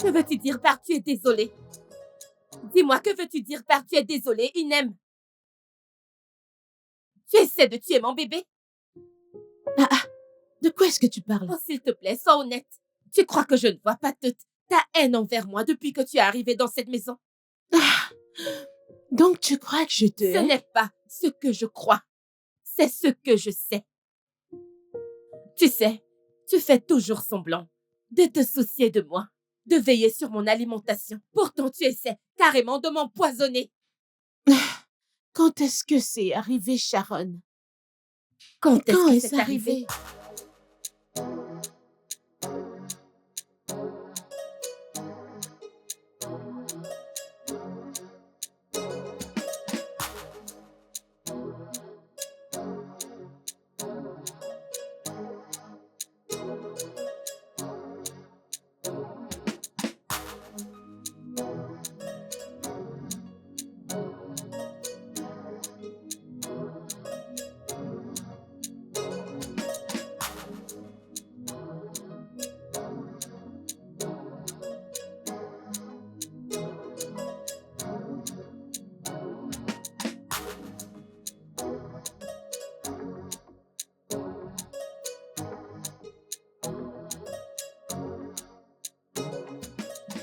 Que veux-tu dire par tu es désolé? Dis-moi, que veux-tu dire par tu es désolé, Inem? Tu essaies de tuer mon bébé? De quoi est-ce que tu parles? Oh, s'il te plaît, sois honnête. Tu crois que je ne vois pas toute ta haine envers moi depuis que tu es arrivé dans cette maison? Donc tu crois que je te Ce hais? n'est pas ce que je crois. C'est ce que je sais. Tu sais, tu fais toujours semblant de te soucier de moi, de veiller sur mon alimentation. Pourtant, tu essaies carrément de m'empoisonner. Quand est-ce que c'est arrivé, Sharon? Quand est-ce Quand que est-ce c'est arrivé?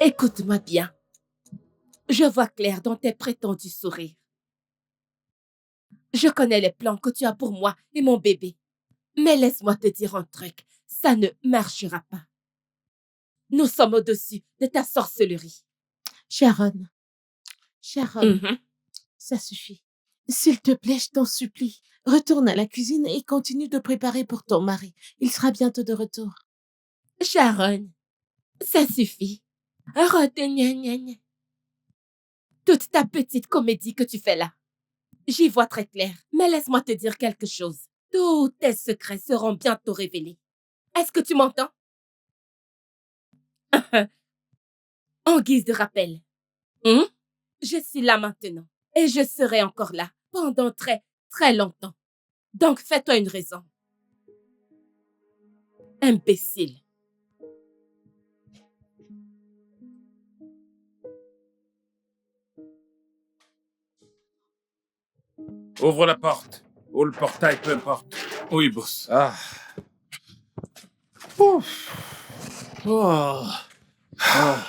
Écoute-moi bien. Je vois clair dans tes prétendus sourires. Je connais les plans que tu as pour moi et mon bébé. Mais laisse-moi te dire un truc, ça ne marchera pas. Nous sommes au-dessus de ta sorcellerie. Sharon, Mhm. ça suffit. S'il te plaît, je t'en supplie. Retourne à la cuisine et continue de préparer pour ton mari. Il sera bientôt de retour. Sharon, ça suffit. Retenez toute ta petite comédie que tu fais là. J'y vois très clair, mais laisse-moi te dire quelque chose. Tous tes secrets seront bientôt révélés. Est-ce que tu m'entends? En guise de rappel. Je suis là maintenant. Et je serai encore là pendant très, très longtemps. Donc fais-toi une raison. Imbécile. Ouvre la porte. Ou le portail, peu importe. Oui, boss. Ah. Ouf. Oh. Ah.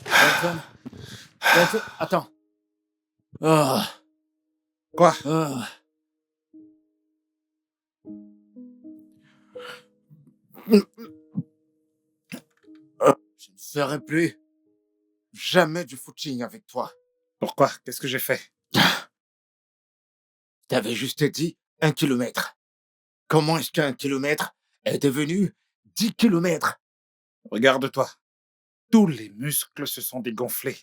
Benson. Benson, attends. Ah. Quoi? Ah. Je ne ferai plus jamais du footing avec toi. Pourquoi? Qu'est-ce que j'ai fait? T'avais juste dit 1 kilomètre. Comment est-ce qu'1 kilomètre est devenu 10 kilomètres? Regarde-toi. Tous les muscles se sont dégonflés.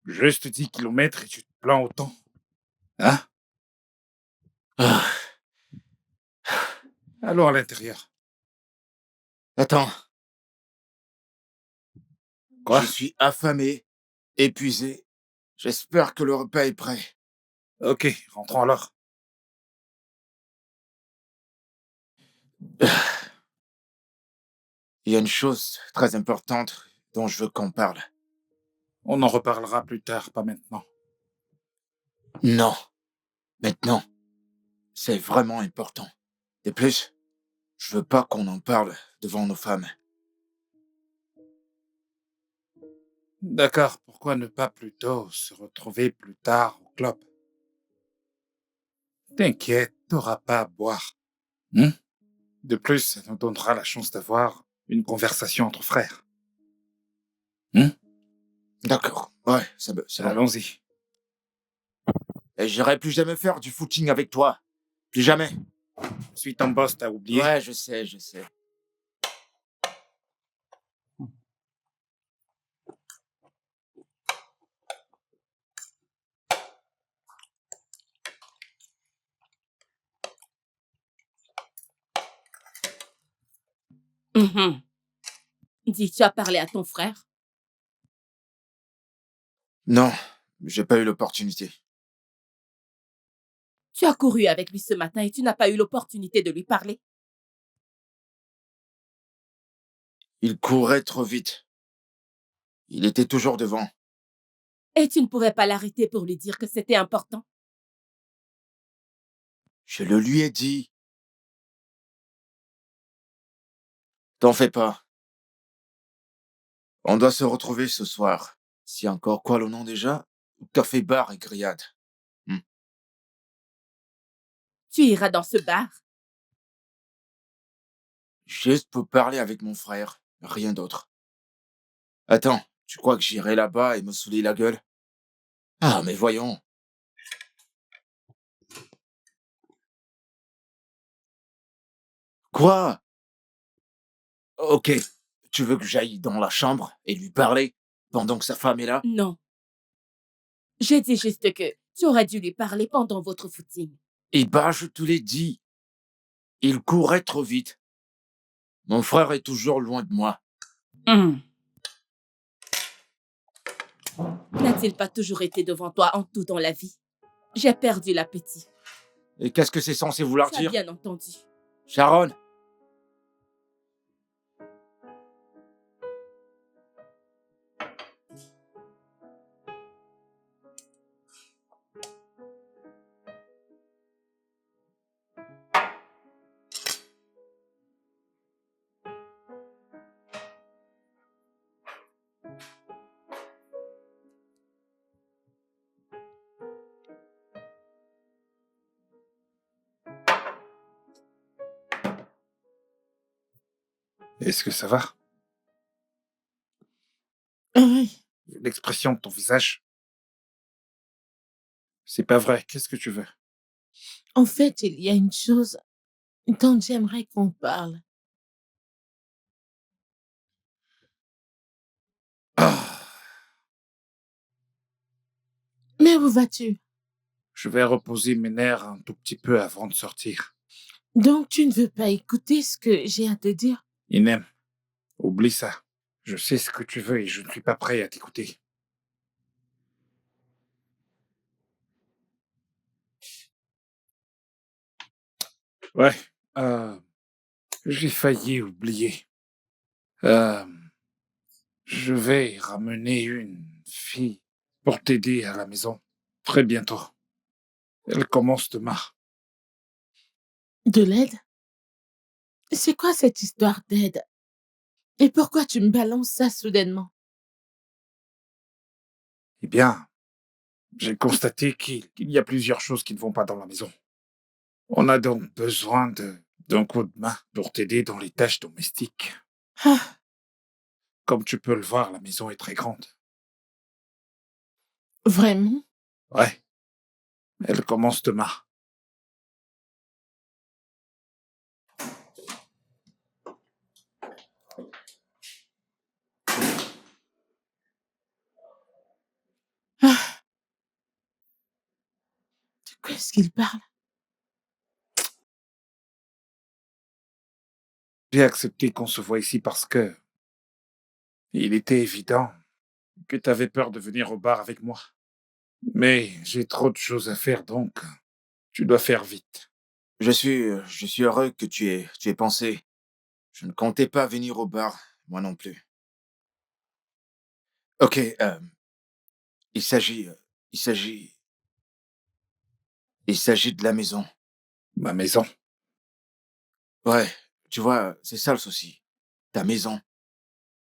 Juste 10 kilomètres et tu te plains autant. Hein? Ah. Allons à l'intérieur. Attends. Quoi? Je suis affamé, épuisé. J'espère que le repas est prêt. Ok, rentrons alors. Il y a une chose très importante dont je veux qu'on parle. On en reparlera plus tard, pas maintenant. Non. Maintenant. C'est vraiment important. De plus, je veux pas qu'on en parle devant nos femmes. D'accord, pourquoi ne pas plutôt se retrouver plus tard au club? T'inquiète, t'auras pas à boire. De plus, ça nous donnera la chance d'avoir une conversation entre frères. D'accord. Ouais, c'est bon. Allons-y. Et j'irai plus jamais faire du footing avec toi. Plus jamais. Je suis ton boss, t'as oublié? Ouais, je sais, je sais. Dis, tu as parlé à ton frère? Non, j'ai pas eu l'opportunité. Tu as couru avec lui ce matin et tu n'as pas eu l'opportunité de lui parler? Il courait trop vite. Il était toujours devant. Et tu ne pouvais pas l'arrêter pour lui dire que c'était important? Je le lui ai dit. T'en fais pas. On doit se retrouver ce soir. Si encore quoi le nom déjà? Café bar et grillade. Tu iras dans ce bar? Juste pour parler avec mon frère. Rien d'autre. Attends, tu crois que j'irai là-bas et me saouler la gueule? Ah, mais voyons. Quoi? Ok. Tu veux que j'aille dans la chambre et lui parler pendant que sa femme est là? Non. J'ai dit juste que tu aurais dû lui parler pendant votre footing. Eh ben, je te l'ai dit. Il courait trop vite. Mon frère est toujours loin de moi. N'a-t-il pas toujours été devant toi en tout dans la vie? J'ai perdu l'appétit. Et qu'est-ce que c'est censé vouloir Tu as dire? bien entendu. Sharon? Est-ce que ça va? Oui. L'expression de ton visage. C'est pas vrai. Qu'est-ce que tu veux? En fait, il y a une chose dont j'aimerais qu'on parle. Ah, Mais où vas-tu? je vais reposer mes nerfs un tout petit peu avant de sortir. Donc, tu ne veux pas écouter ce que j'ai à te dire? Inem, oublie ça. Je sais ce que tu veux et je ne suis pas prêt à t'écouter. Ouais, euh, j'ai failli oublier. Euh, je vais ramener une fille pour t'aider à la maison très bientôt. Elle commence demain. De l'aide? C'est quoi cette histoire d'aide? Et pourquoi tu me balances ça soudainement? Eh bien, j'ai constaté qu'il y a plusieurs choses qui ne vont pas dans la maison. On a donc besoin d'un coup de main pour t'aider dans les tâches domestiques. Ah, Comme tu peux le voir, la maison est très grande. vraiment? Ouais, elle commence demain. Ah, de quoi est-ce qu'il parle? J'ai accepté qu'on se voit ici parce que il était évident que tu avais peur de venir au bar avec moi. Mais j'ai trop de choses à faire, donc tu dois faire vite. Je suis heureux que tu aies pensé. Je ne comptais pas venir au bar, moi non plus. Ok, il s'agit, euh, il s'agit, il s'agit de la maison. Ma maison. Ouais, tu vois, c'est ça le souci. Ta maison.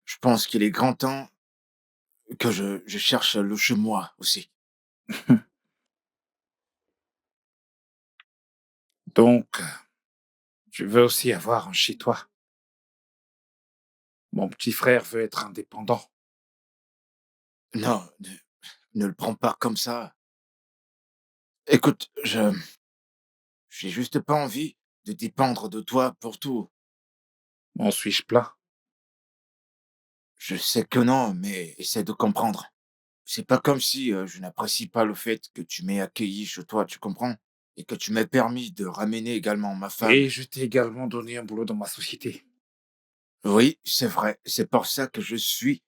Je pense qu'il est grand temps que je cherche le chez moi aussi. Donc, tu veux aussi avoir un chez toi. Mon petit frère veut être indépendant. Non, ne le prends pas comme ça. Écoute, j'ai juste pas envie de dépendre de toi pour tout. M'en suis-je plaint? Je sais que non, mais essaie de comprendre. C'est pas comme si je n'apprécie pas le fait que tu m'aies accueilli chez toi, tu comprends? Et que tu m'aies permis de ramener également ma femme. Et je t'ai également donné un boulot dans ma société. Oui, c'est vrai, c'est pour ça que je suis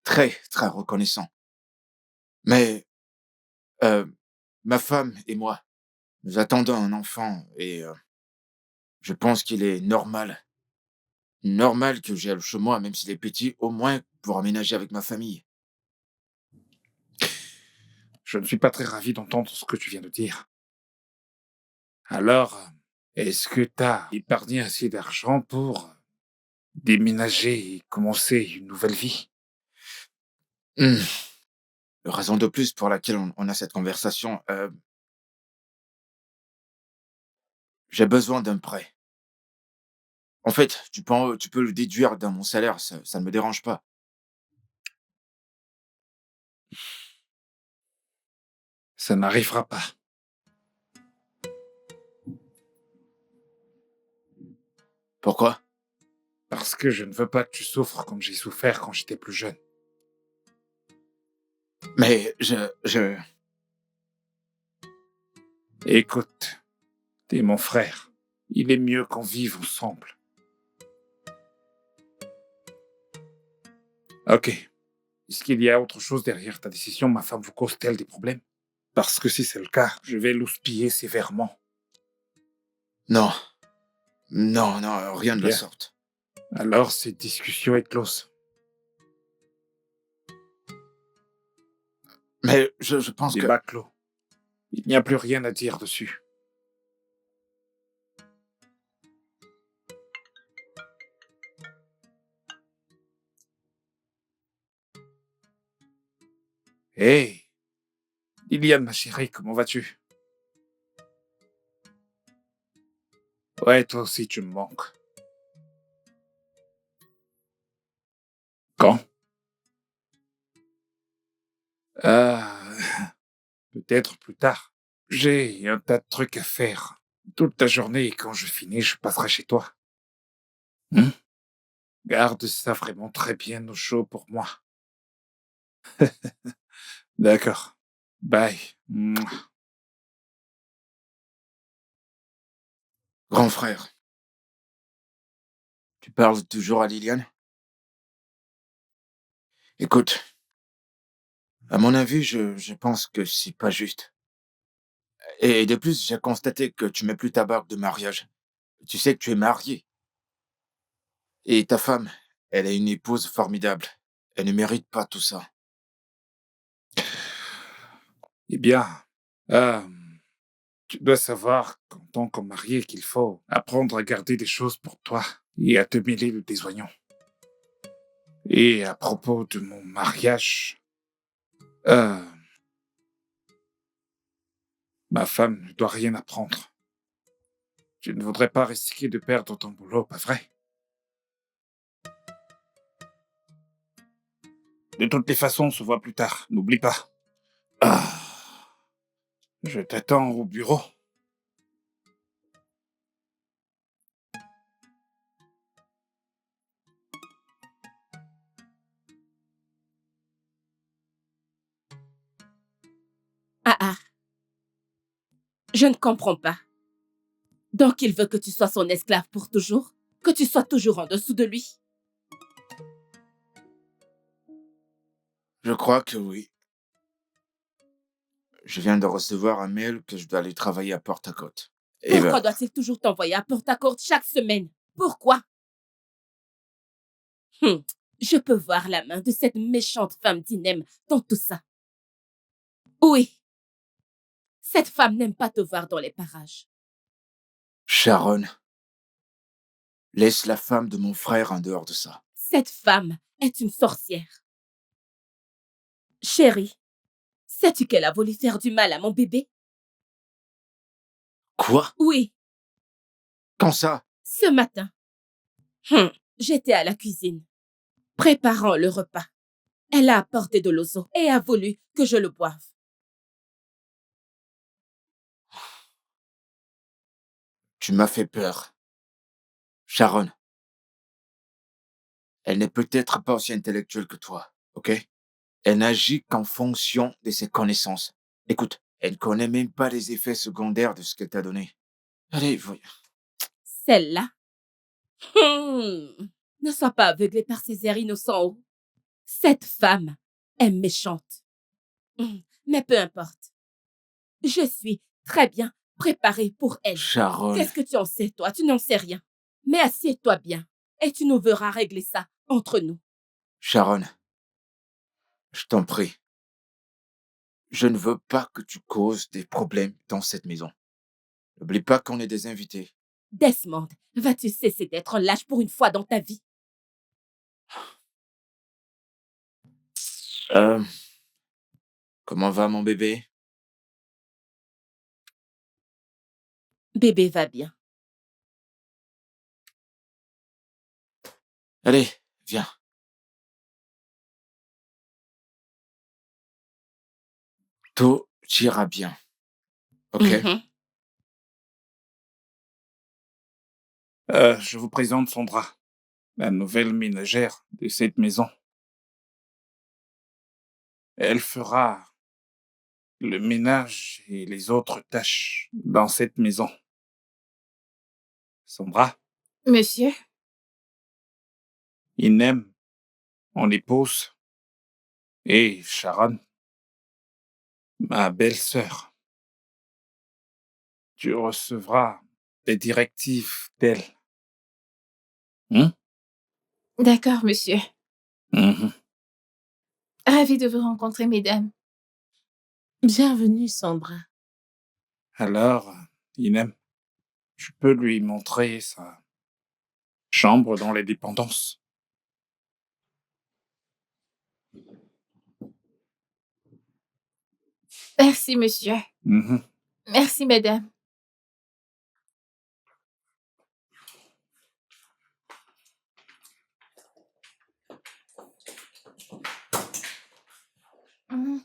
très, très reconnaissant. Mais euh, ma femme et moi, nous attendons un enfant et je pense qu'il est normal que j'aille chez moi, même s'il est petit, au moins pour aménager avec ma famille. je ne suis pas très ravi d'entendre ce que tu viens de dire. Alors, est-ce que t'as épargné assez d'argent pour déménager et commencer une nouvelle vie? Hmm. Raison de plus pour laquelle on a cette conversation. J'ai besoin d'un prêt. En fait, tu peux le déduire dans mon salaire, ça ne me dérange pas. Ça n'arrivera pas. Pourquoi? Parce que je ne veux pas que tu souffres comme j'ai souffert quand j'étais plus jeune. Mais Écoute, t'es mon frère. Il est mieux qu'on vive ensemble. Ok. Est-ce qu'il y a autre chose derrière ta décision? Ma femme vous cause-t-elle des problèmes? Parce que si c'est le cas, je vais l'houspiller sévèrement. Non. Non, non, rien de la Bien. sorte. Alors, cette discussion est close. Mais je pense que... Débat clos. Il n'y a plus rien à dire dessus. Hé, Liliane, ma chérie, comment vas-tu? Ouais, toi aussi, tu me manques. Quand? Peut-être plus tard. J'ai un tas de trucs à faire. Toute ta journée, et quand je finis, je passerai chez toi. Hmm? Garde ça vraiment très bien au chaud pour moi. D'accord. Bye. Mouah. Grand frère, tu parles toujours à Liliane? Écoute, à mon avis, je pense que c'est pas juste. Et de plus, j'ai constaté que tu mets plus ta bague de mariage. Tu sais que tu es marié. Et ta femme, elle est une épouse formidable. Elle ne mérite pas tout ça. Eh bien, euh, tu dois savoir qu'en tant que marié qu'il faut apprendre à garder des choses pour toi et à te mêler de tes oignons. Et à propos de mon mariage, euh, ma femme ne doit rien apprendre. Tu ne voudrais pas risquer de perdre ton boulot, pas vrai? De toutes les façons, on se voit plus tard. N'oublie pas. Ah, je t'attends au bureau. Ah ah, je ne comprends pas. Donc il veut que tu sois son esclave pour toujours? Que tu sois toujours en dessous de lui? Je crois que oui. Je viens de recevoir un mail que je dois aller travailler à Porte-à-Côte. Et Pourquoi doit-il toujours t'envoyer à Porte-à-Côte chaque semaine? Pourquoi? Hum, Je peux voir la main de cette méchante femme d'Inem dans tout ça. Oui, cette femme n'aime pas te voir dans les parages. Sharon, laisse la femme de mon frère en dehors de ça. Cette femme est une sorcière. Chérie, sais-tu qu'elle a voulu faire du mal à mon bébé? Quoi? Oui, Quand ça? ce matin. J'étais à la cuisine, préparant le repas. Elle a apporté de l'ozo et a voulu que je le boive. Tu m'as fait peur. Sharon, elle n'est peut-être pas aussi intellectuelle que toi, ok? Elle n'agit qu'en fonction de ses connaissances. Écoute, elle ne connaît même pas les effets secondaires de ce qu'elle t'a donné. Allez, voyons. Celle-là, ne sois pas aveuglé par ses airs innocents. Oh. Cette femme est méchante. Mais peu importe. Je suis très bien préparée pour elle. Sharon, Qu'est-ce que tu en sais, toi? Tu n'en sais rien. Mais assieds-toi bien et tu nous verras régler ça entre nous. Sharon, je t'en prie. je ne veux pas que tu causes des problèmes dans cette maison. N'oublie pas qu'on est des invités. Desmond, vas-tu cesser d'être lâche pour une fois dans ta vie? Euh, Comment va mon bébé? Bébé va bien. Allez, viens. Tout ira bien, ok? Mhm. Je vous présente Sandra, la nouvelle ménagère de cette maison. Elle fera le ménage et les autres tâches dans cette maison. Sandra, Monsieur, Inem, mon épouse, et Sharon, ma belle-sœur. Tu recevras des directives d'elle. Hein? d'accord, monsieur. Mhm. Ravi de vous rencontrer, mesdames. Bienvenue, Sandra. Alors, Inem, tu peux lui montrer sa chambre dans les dépendances. Merci, monsieur. Mhm. Merci, mesdames. Mhm.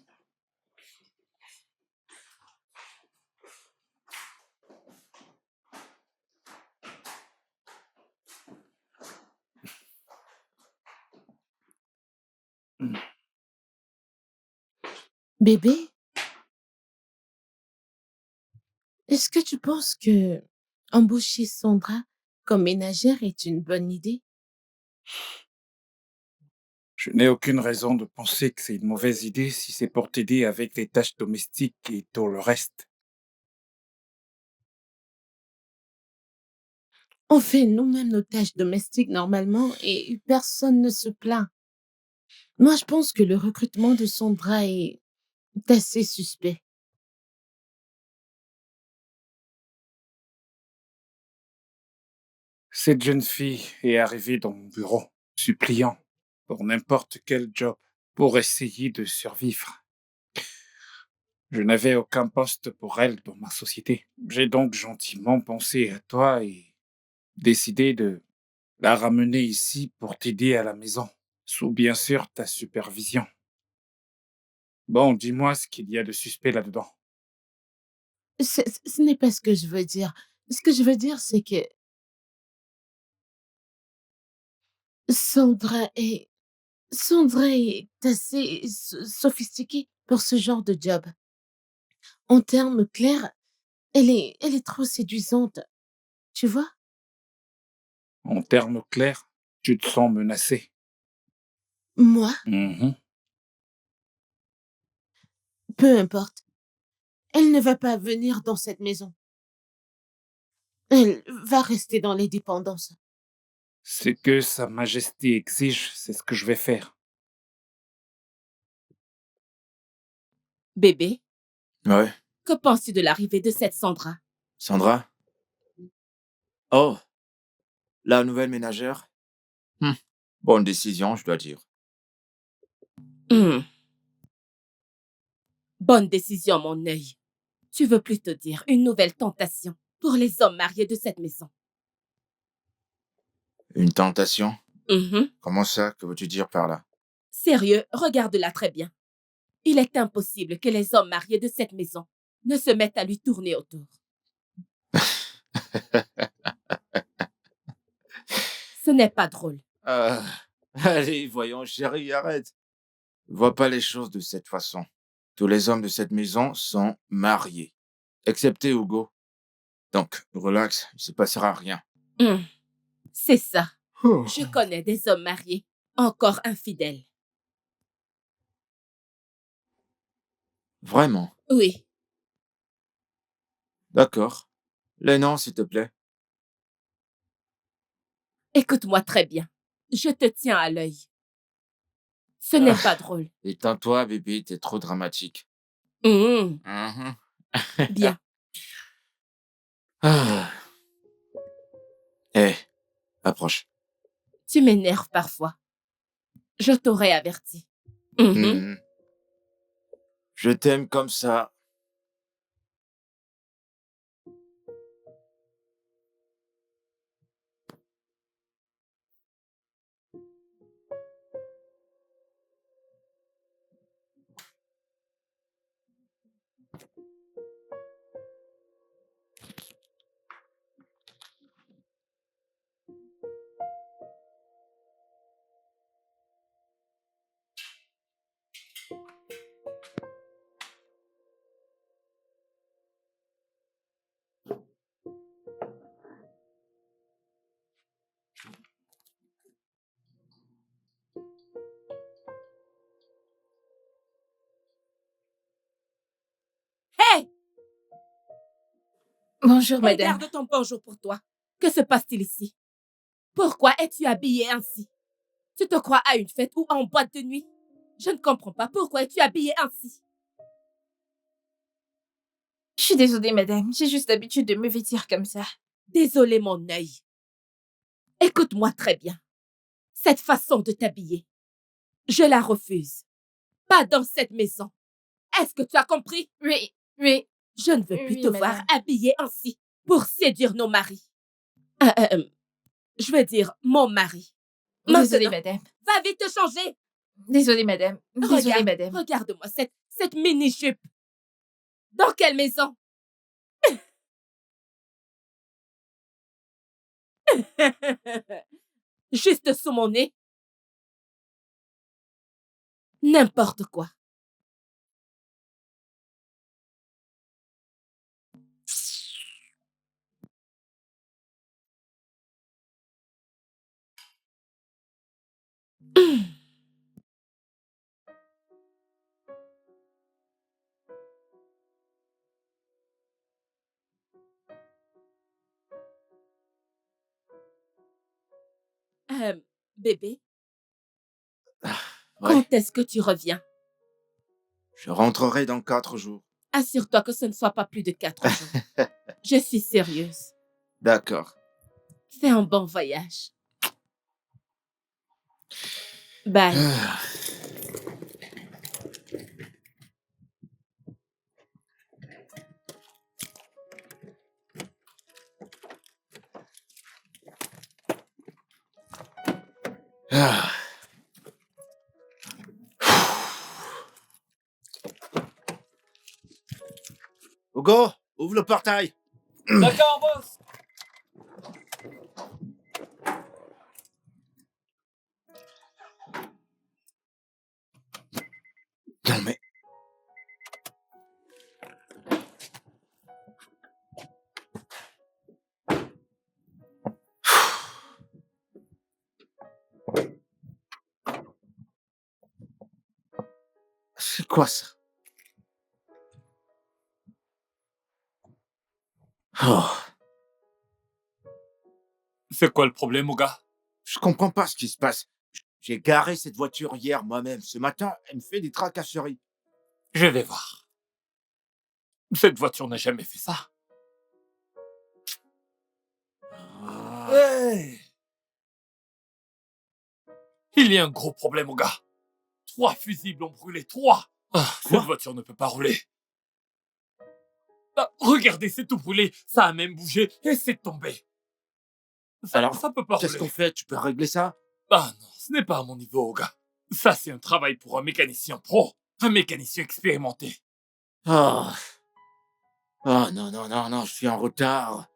Bébé, est-ce que tu penses que embaucher Sandra comme ménagère est une bonne idée? Je n'ai aucune raison de penser que c'est une mauvaise idée si c'est pour t'aider avec les tâches domestiques et tout le reste. On fait nous-mêmes nos tâches domestiques normalement et personne ne se plaint. Moi, je pense que le recrutement de Sandra est assez suspect. Cette jeune fille est arrivée dans mon bureau, suppliant pour n'importe quel job, pour essayer de survivre. Je n'avais aucun poste pour elle dans ma société. J'ai donc gentiment pensé à toi et décidé de la ramener ici pour t'aider à la maison, sous bien sûr ta supervision. Bon, dis-moi ce qu'il y a de suspect là-dedans. Ce n'est pas ce que je veux dire. Ce que je veux dire, c'est que Sandra est, Sandra est assez sophistiquée pour ce genre de job. En termes clairs, elle est trop séduisante. Tu vois? En termes clairs, tu te sens menacé. Moi, Mhm. peu importe. Elle ne va pas venir dans cette maison. Elle va rester dans les dépendances. Ce que Sa Majesté exige, c'est ce que je vais faire. Bébé, Ouais, que penses-tu de l'arrivée de cette Sandra? Sandra? Oh, la nouvelle ménagère? Hmm, bonne décision, je dois dire. Hmm, bonne décision, mon œil. Tu veux plutôt dire une nouvelle tentation pour les hommes mariés de cette maison. Une tentation? Mhm. Comment ça, que veux-tu dire par là? Sérieux, regarde-la très bien. Il est impossible que les hommes mariés de cette maison ne se mettent à lui tourner autour. Ce n'est pas drôle. Euh, Allez, voyons, chérie, arrête. Vois pas les choses de cette façon. Tous les hommes de cette maison sont mariés, excepté Hugo. Donc, relax, il se passera rien. Hmm, c'est ça. Oh. Je connais des hommes mariés, encore infidèles. Vraiment? Oui, D'accord. Les noms, s'il te plaît. écoute-moi très bien. Je te tiens à l'œil. Ce n'est Ah, pas drôle. éteins-toi, bébé, t'es trop dramatique. Mhm. Mhm. Bien. Ah. Eh, approche. Tu m'énerves parfois. Je t'aurais averti. Mhm. Mhm. Je t'aime comme ça. Hé! Bonjour, Et madame. garde ton bonjour pour toi. Que se passe-t-il ici? Pourquoi es-tu habillée ainsi? Tu te crois à une fête ou en boîte de nuit? Je ne comprends pas. Pourquoi es-tu habillée ainsi? Je suis désolée, madame. J'ai juste l'habitude de me vêtir comme ça. Désolé, mon œil. Écoute-moi très bien. Cette façon de t'habiller, je la refuse. Pas dans cette maison. Est-ce que tu as compris? Oui, oui, Je ne veux plus oui, te voir madame. habillée ainsi pour séduire nos maris. Je veux dire mon mari. Désolée, Maintenant, madame. va vite te changer. Désolée, madame. Désolée, Regarde, madame. regarde-moi cette mini-jupe. Dans quelle maison? Juste sous mon nez? N'importe quoi. Bébé, Ouais, quand est-ce que tu reviens? je rentrerai dans 4 jours. Assure-toi que ce ne soit pas plus de 4 jours. Je suis sérieuse. D'accord. Fais un bon voyage. Bye. Ah. Ah. Hugo, ouvre le portail. D'accord, boss. Non mais... C'est quoi ça? Oh, C'est quoi le problème, Oga? je comprends pas ce qui se passe. J'ai garé cette voiture hier moi-même. Ce matin, elle me fait des tracasseries. Je vais voir. Cette voiture n'a jamais fait ça. Ah. Hey! Il y a un gros problème, Oga. 3 fusibles ont brûlé, 3. Cette Quoi? voiture ne peut pas rouler. Ah, regardez, c'est tout brûlé. Ça a même bougé et c'est tombé. Alors, Ça peut pas qu'est-ce rouler. qu'on fait? Tu peux régler ça? Ah non, ce n'est pas à mon niveau, Oga. Ça, c'est un travail pour un mécanicien pro. Un mécanicien expérimenté. Oh. Oh non, non, non, non, je suis en retard.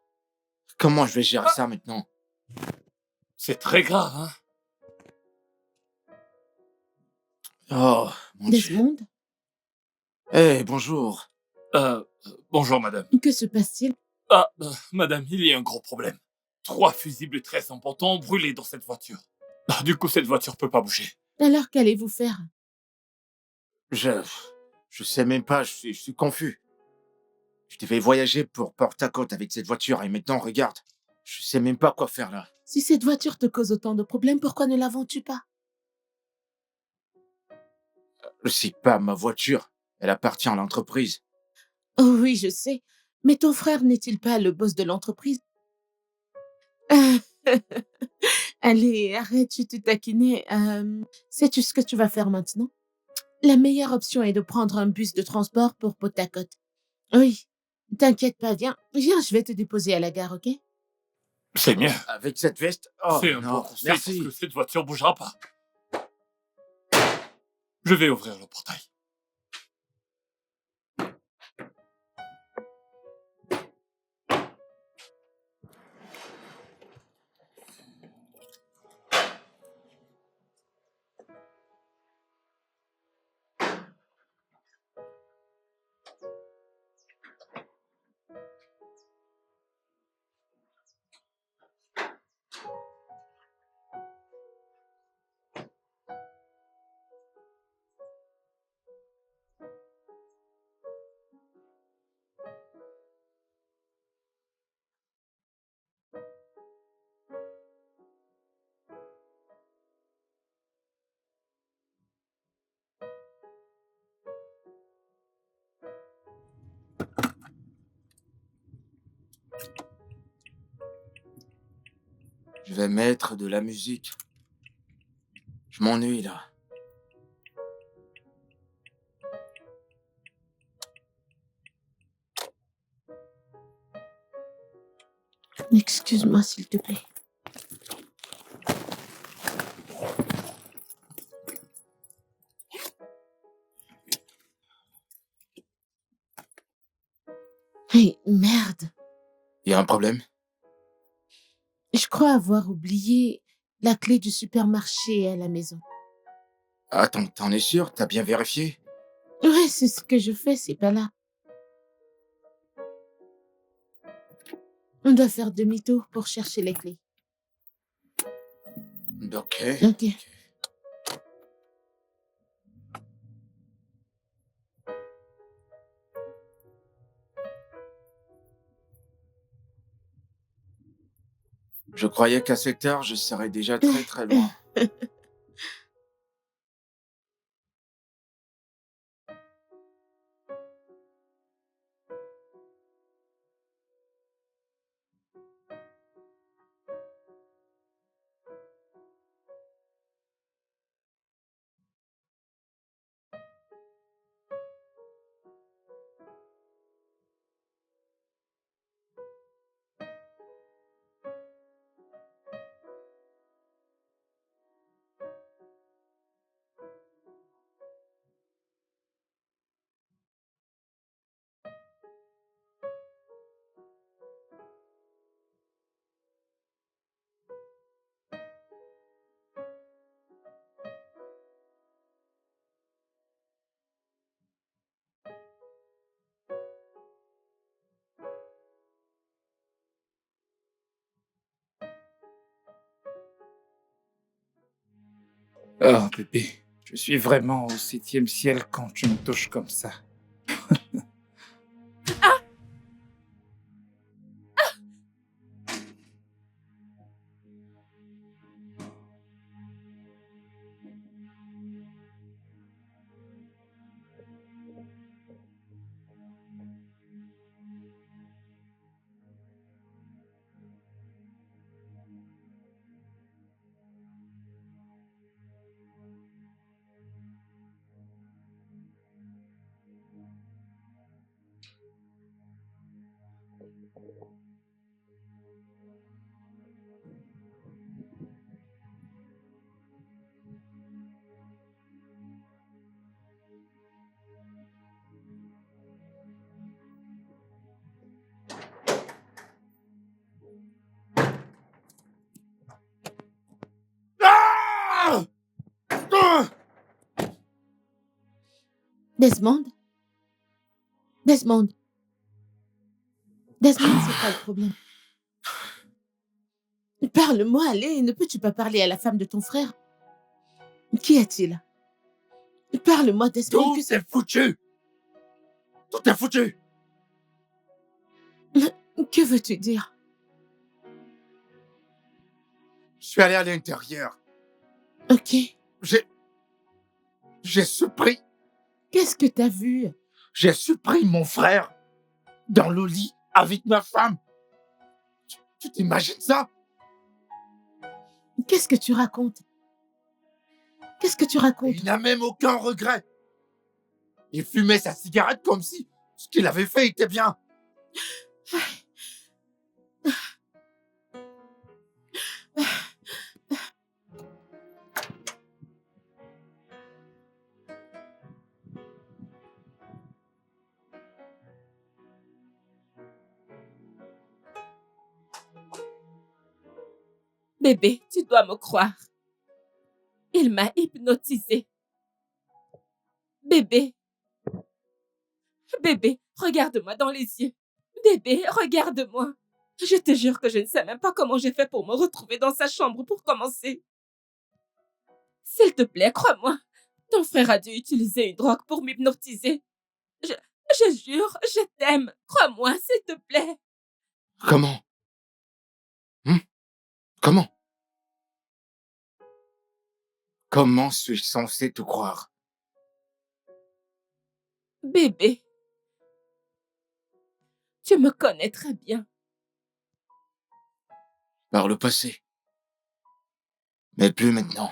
Comment je vais gérer ça maintenant? C'est très grave, hein? Oh, mon Dieu. Desmond, Eh, bonjour. Bonjour, madame. que se passe-t-il? Madame, il y a un gros problème. 3 fusibles très importants ont brûlé dans cette voiture. Du coup, cette voiture peut pas bouger. Alors, qu'allez-vous faire? Je... Je sais même pas, je suis confus. Je devais voyager pour Porte-à-Côte avec cette voiture et maintenant, regarde. Je sais même pas quoi faire là. Si cette voiture te cause autant de problèmes, pourquoi ne la vends-tu pas? C'est pas ma voiture. Elle appartient à l'entreprise. Oh oui, je sais. Mais ton frère n'est-il pas le boss de l'entreprise? Allez, arrête, je te taquiner. Sais-tu ce que tu vas faire maintenant? La meilleure option est de prendre un bus de transport pour Potacote. Oui, t'inquiète pas, viens, je vais te déposer à la gare, ok? C'est mieux. Avec cette veste? Oh C'est un bon non, conseil parce merci. que cette voiture bougera pas. Je vais ouvrir le portail. Je vais mettre de la musique. Je m'ennuie là. Excuse-moi, s'il te plaît. Hey, merde. Il y a un problème? Je crois avoir oublié la clé du supermarché à la maison. Attends, t'en es sûr? T'as bien vérifié? Ouais, c'est ce que je fais, c'est pas là. On doit faire demi-tour pour chercher les clés. Ok. Ok. Je croyais qu'à cette heure, je serais déjà très très loin. Oh, bébé, je suis vraiment au 7e ciel quand tu me touches comme ça. Ah! Ah! Desmond? Desmond? Desmond, c'est quoi le problème? Parle-moi, allez, ne peux-tu pas parler à la femme de ton frère? Qu'y a-t-il? Parle-moi, Desmond, Tout est foutu! Tout est foutu! que veux-tu dire? Je suis allé à l'intérieur. Ok. J'ai surpris Qu'est-ce que t'as vu? J'ai surpris mon frère dans le lit avec ma femme. Tu t'imagines ça? Qu'est-ce que tu racontes? Qu'est-ce que tu Et racontes? il n'a même aucun regret. Il fumait sa cigarette comme si ce qu'il avait fait était bien. Bébé, tu dois me croire. Il m'a hypnotisée. Bébé, bébé, regarde-moi dans les yeux. Bébé, regarde-moi. Je te jure que je ne sais même pas comment j'ai fait pour me retrouver dans sa chambre pour commencer. S'il te plaît, crois-moi. Ton frère a dû utiliser une drogue pour m'hypnotiser. Je jure, je t'aime. Crois-moi, s'il te plaît. Comment? Comment? Comment suis-je censé te croire? Bébé, tu me connais très bien. Par le passé. Mais plus maintenant.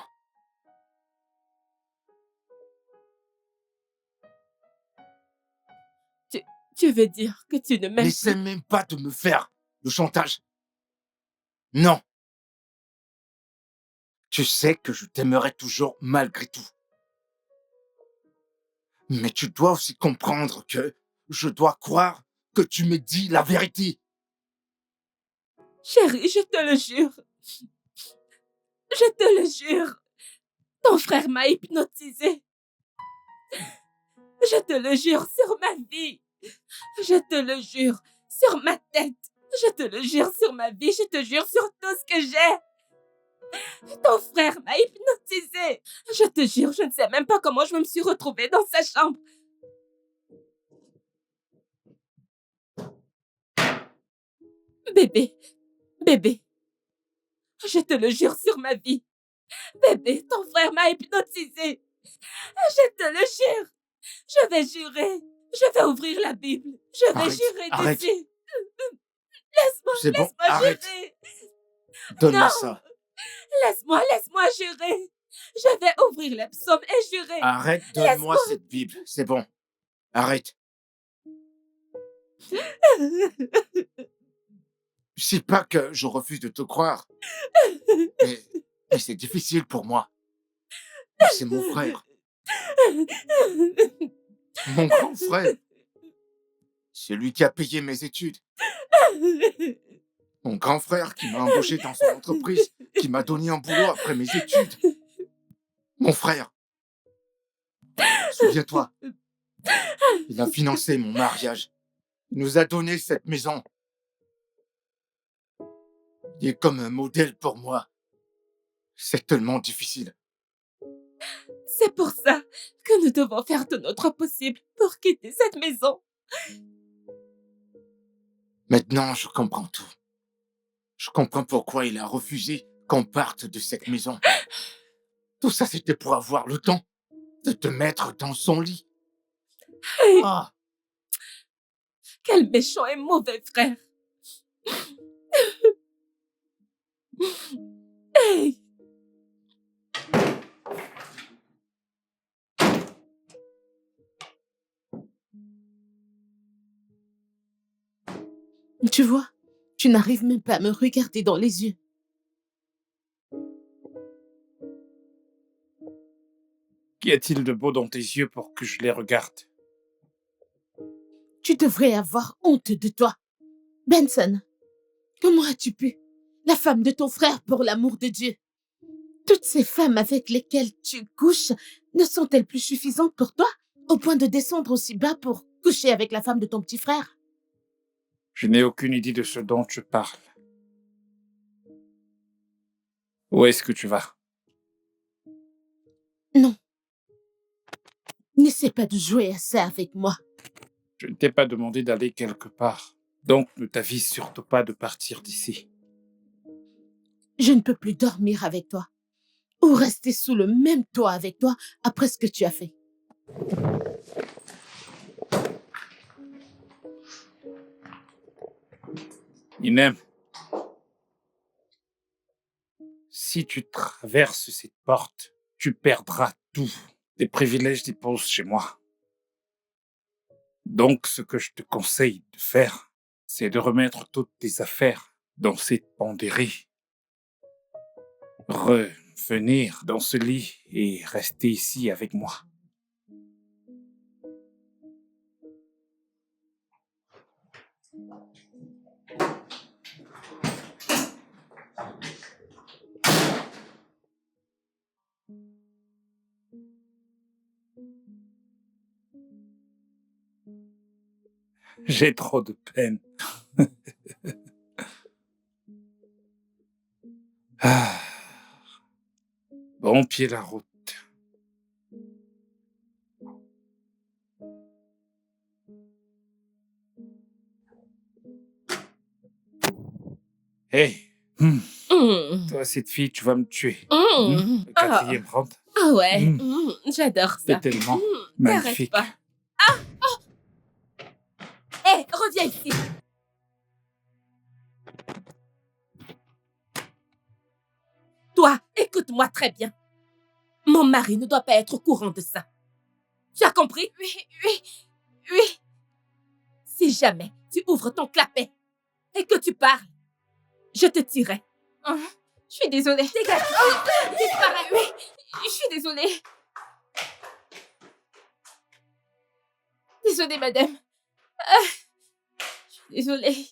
Tu veux dire que tu ne m'aimes N'essaie plus? même pas de me faire le chantage. Non. Tu sais que je t'aimerai toujours malgré tout. Mais tu dois aussi comprendre que je dois croire que tu me dis la vérité. Chérie, je te le jure. Je te le jure. Ton frère m'a hypnotisée. Je te le jure sur ma vie. Je te le jure sur ma tête. Je te le jure sur ma vie. Je te jure sur tout ce que j'ai. Ton frère m'a hypnotisée. Je te jure, je ne sais même pas comment je me suis retrouvée dans sa chambre. Bébé, bébé, je te le jure sur ma vie. Bébé, ton frère m'a hypnotisée. Je te le jure. Je vais jurer. Je vais ouvrir la Bible. Je vais Arrête, jurer arrête. dessus. C'est bon, Laisse-moi arrête. jurer. Donne-moi Non. ça. Laisse-moi jurer. Je vais ouvrir les psaumes et jurer. Arrête, donne-moi Laisse-moi. cette Bible. C'est bon. Arrête. C'est pas que je refuse de te croire. Mais c'est difficile pour moi. Mais c'est mon frère. Mon grand frère. C'est lui qui a payé mes études. Mon grand frère qui m'a embauché dans son entreprise, qui m'a donné un boulot après mes études. Mon frère. Souviens-toi. Il a financé mon mariage. Il nous a donné cette maison. Il est comme un modèle pour moi. C'est tellement difficile. C'est pour ça que nous devons faire de notre possible pour quitter cette maison. Maintenant, je comprends tout. Je comprends pourquoi il a refusé qu'on parte de cette maison. Tout ça, c'était pour avoir le temps de te mettre dans son lit. Hey, Ah, quel méchant et mauvais frère. Hey, Tu vois, tu n'arrives même pas à me regarder dans les yeux. Qu'y a-t-il de beau dans tes yeux pour que je les regarde? Tu devrais avoir honte de toi. Benson, comment as-tu pu? La femme de ton frère, pour l'amour de Dieu. Toutes ces femmes avec lesquelles tu couches ne sont-elles plus suffisantes pour toi, au point de descendre aussi bas pour coucher avec la femme de ton petit frère? Je n'ai aucune idée de ce dont tu parles. Où est-ce que tu vas? Non. N'essaie pas de jouer à ça avec moi. Je ne t'ai pas demandé d'aller quelque part. Donc ne t'avise surtout pas de partir d'ici. Je ne peux plus dormir avec toi, ou rester sous le même toit avec toi après ce que tu as fait. Inem, si tu traverses cette porte, tu perdras tout. Tes privilèges déposent chez moi. Donc, ce que je te conseille de faire, c'est de remettre toutes tes affaires dans cette penderie. Revenir dans ce lit et rester ici avec moi. J'ai trop de peine. Ah. Bon pied la route. Hey, toi, cette fille, tu vas me tuer. Le quatrième round. Ah ouais, j'adore ça. C'est tellement T'arrêtes magnifique. pas. Ah, oh. Hé, reviens ici. Toi, écoute-moi très bien. Mon mari ne doit pas être au courant de ça. Tu as compris? Oui. Si jamais tu ouvres ton clapet et que tu parles, je te tuerai. Oh, je suis désolée. Dégage. Disparais. Oui, je suis désolée. Désolée, madame. Je suis désolée.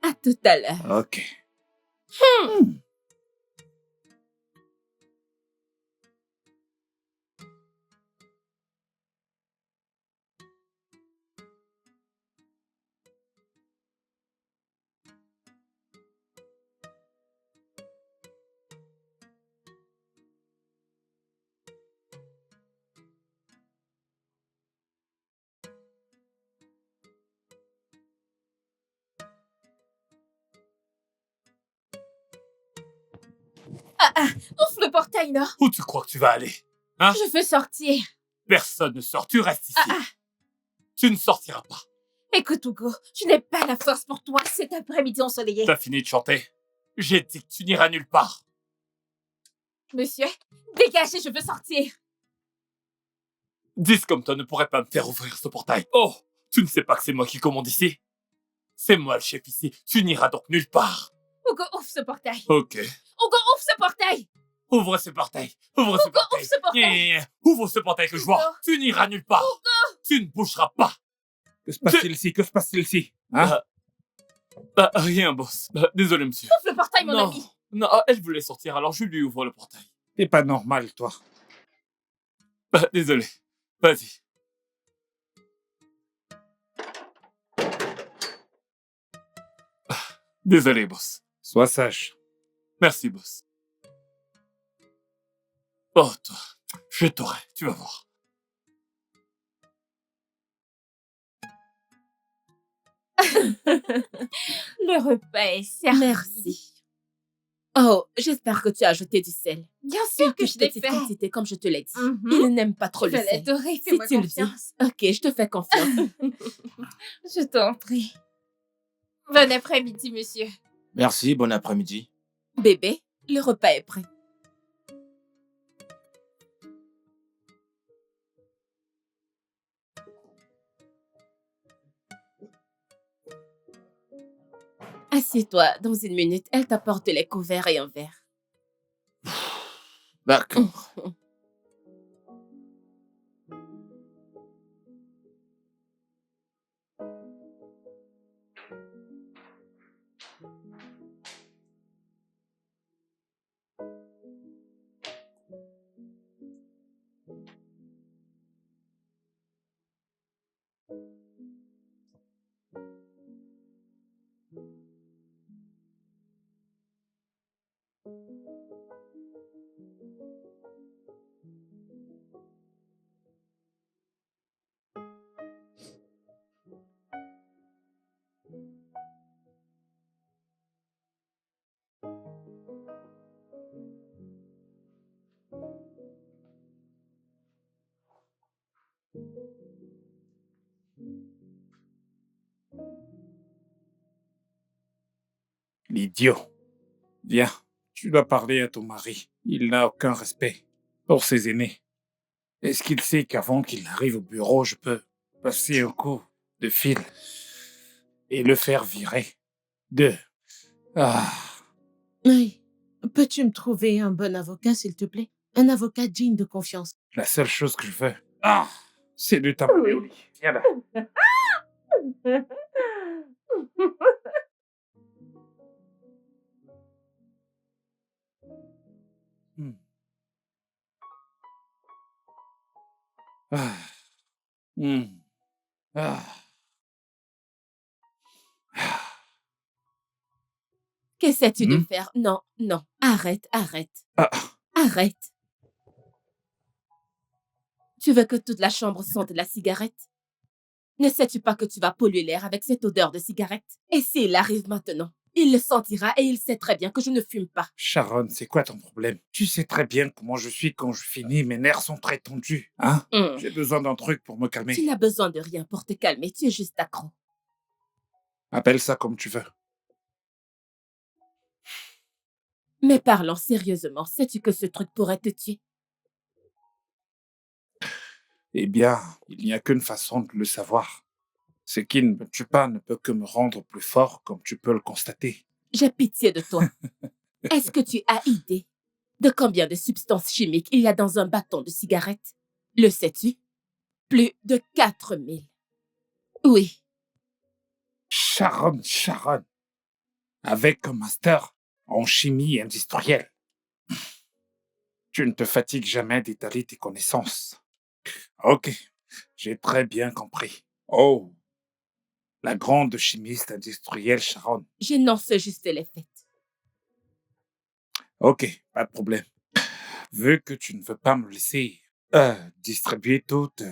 À tout à l'heure. Ok. Ouvre le portail, Nord. Où tu crois que tu vas aller? Je veux sortir. Personne ne sort, tu restes ici. Tu ne sortiras pas. Écoute, Hugo, je n'ai pas la force pour toi cet après-midi ensoleillé. T'as fini de chanter? J'ai dit que tu n'iras nulle part. Monsieur, dégagez, je veux sortir. 10 comme toi ne pourrait pas me faire ouvrir ce portail. Oh, tu ne sais pas que c'est moi qui commande ici? C'est moi le chef ici. Tu n'iras donc nulle part. Hugo, ouvre ce portail. Ok. Hugo, ouvre ce portail. Ouvre ce portail. Ouvre ce portail. Ouvre ce portail. Ouvre ce portail que je vois. Hugo. Tu n'iras nulle part. Tu ne bougeras pas. Que se passe-t-il ici? Que se passe-t-il ici? Hein? Rien, boss. Désolé, monsieur. Ouvre le portail, mon ami. Non, elle voulait sortir, alors je lui ouvre le portail. T'es pas normal, toi. Désolé. Vas-y. Désolé, boss. Sois sage. Merci, boss. Oh, toi. Je t'aurai, tu vas voir. Le repas est servi. Merci. Oh, j'espère que tu as ajouté du sel. Bien sûr que je l'ai Petite fait. quantité, comme je te l'ai dit. Mhm. Il n'aime pas trop Tu le vas sel. l'adorer, Si fais-moi tu le dis. confiance. Ok, je te fais confiance. Je t'en prie. Bon après-midi, monsieur. Merci, bon après-midi. Bébé, le repas est prêt. Assieds-toi, dans une minute, elle t'apporte les couverts et un verre. D'accord. L'idiot. Viens, tu dois parler à ton mari. Il n'a aucun respect pour ses aînés. Est-ce qu'il sait qu'avant qu'il arrive au bureau, je peux passer un coup de fil et le faire virer de... Ah, Oui. Peux-tu me trouver un bon avocat, s'il te plaît? Un avocat digne de confiance. la seule chose que je veux, c'est de t'amener au lit. Viens là. Hmm. Ah. Hmm. Ah. Qu'essaies-tu de Hmm? faire? Non, non. Arrête, arrête. Ah. Arrête. Tu veux que toute la chambre sente la cigarette? Ne sais-tu pas que tu vas polluer l'air avec cette odeur de cigarette? Et s'il arrive maintenant, il le sentira et il sait très bien que je ne fume pas. Sharon, c'est quoi ton problème? Tu sais très bien comment je suis quand je finis, mes nerfs sont très tendus, hein? Hmm. J'ai besoin d'un truc pour me Tu calmer. n'as besoin de rien pour te calmer, tu es juste accro. Appelle ça comme tu veux. Mais parlons sérieusement, sais-tu que ce truc pourrait te tuer? Eh bien, il n'y a qu'une façon de le savoir. Ce qui ne me tue pas ne peut que me rendre plus fort, comme tu peux le constater. J'ai pitié de toi. Est-ce que tu as idée de combien de substances chimiques il y a dans un bâton de cigarette? Le sais-tu? Plus de 4000. Oui, Sharon, avec un master en chimie industrielle, tu ne te fatigues jamais d'étaler tes connaissances. Ok, j'ai très bien compris. Oh, la grande chimiste industrielle Sharon. j'énonce juste les faits. Ok, pas de problème. Vu que tu ne veux pas me laisser distribuer toutes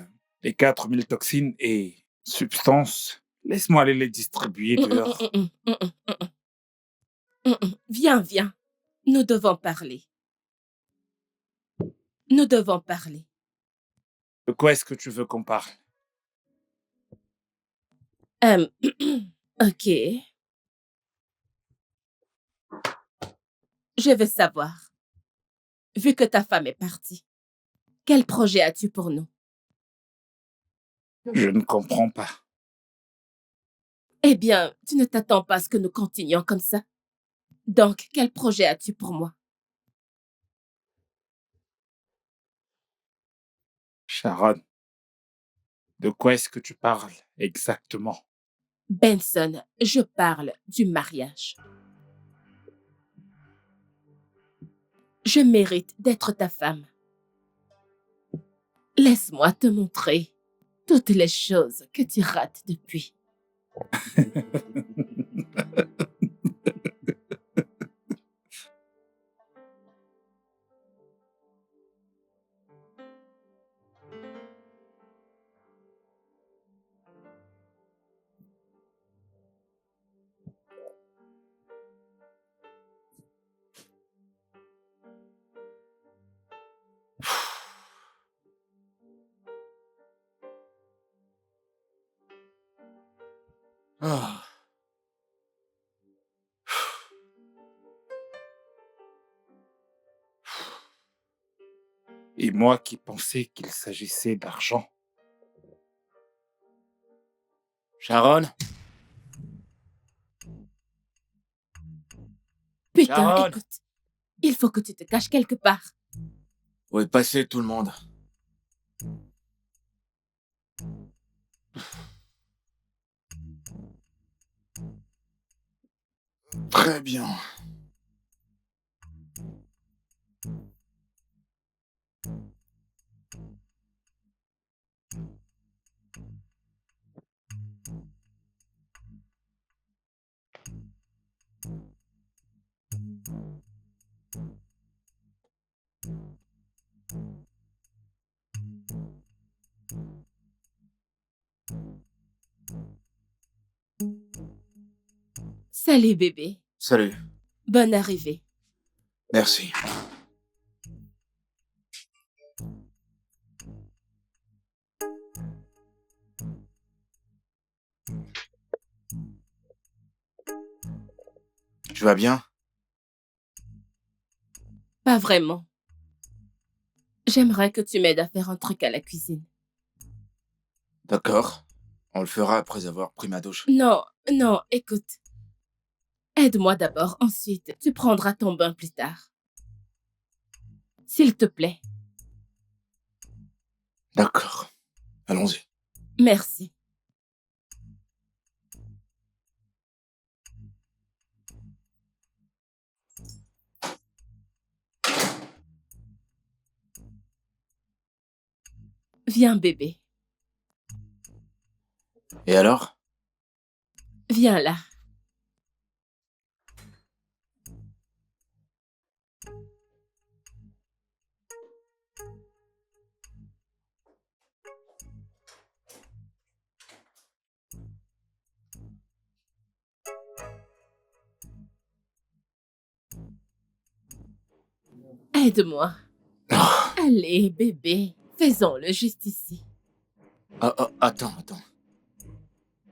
les 4000 toxines et substances, laisse-moi aller les distribuer dehors. Viens, viens. Nous devons parler. Nous devons parler. De quoi est-ce que tu veux qu'on parle? Ok. Je veux savoir, vu que ta femme est partie, quel projet as-tu pour nous? Je ne comprends pas. Eh bien, tu ne t'attends pas à ce que nous continuions comme ça. Donc, quel projet as-tu pour moi? Sharon, de quoi est-ce que tu parles exactement? Benson, je parle du mariage. Je mérite d'être ta femme. Laisse-moi te montrer toutes les choses que tu rates depuis. Ah. Et moi qui pensais qu'il s'agissait d'argent. Sharon? Putain, Sharon! écoute, il faut que tu te caches quelque part. Où est passé tout le monde? Très bien. Salut bébé, Salut. bonne arrivée. Merci. Tu vas bien? Pas vraiment. J'aimerais que tu m'aides à faire un truc à la cuisine. D'accord. On le fera après avoir pris ma douche. Non, non, écoute. Aide-moi d'abord, ensuite, tu prendras ton bain plus tard. S'il te plaît. D'accord. Allons-y. Merci. Viens, bébé. Et alors? Viens là. Aide-moi. Oh, Allez, bébé. Faisons-le juste ici. attends.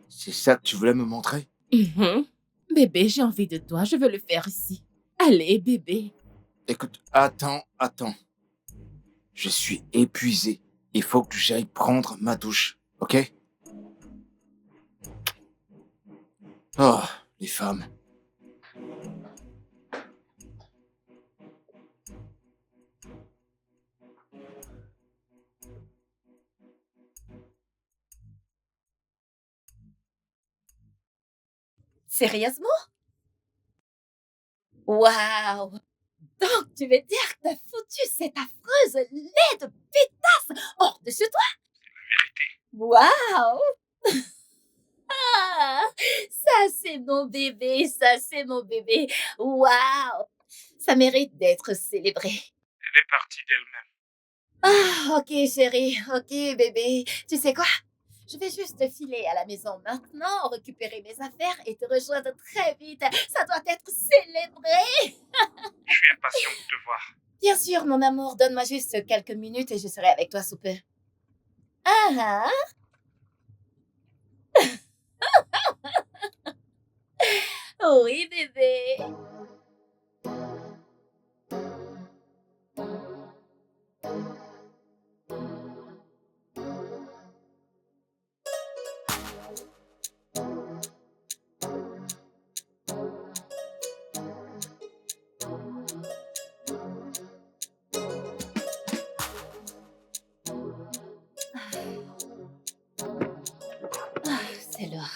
C'est ça que tu voulais me montrer? Mhm. Bébé, j'ai envie de toi. Je veux le faire ici. Allez, bébé. Écoute, attends. Je suis épuisé. Il faut que j'aille prendre ma douche, ok? Oh, les femmes. Sérieusement? Waouh! Donc, tu veux dire que t'as foutu cette affreuse laide pétasse hors de chez toi? Waouh! Ah, ça, c'est mon bébé, ça, c'est mon bébé. Waouh! Ça mérite d'être célébré. Elle est partie d'elle-même. Ah, ok, chérie, ok, bébé. Tu sais quoi? Je vais juste filer à la maison maintenant, récupérer mes affaires et te rejoindre très vite. Ça doit être célébré. Je suis impatient de te voir. Bien sûr, mon amour, donne-moi juste quelques minutes et je serai avec toi sous peu. Ah ah. Oui, bébé. Ah, c'est l'heure.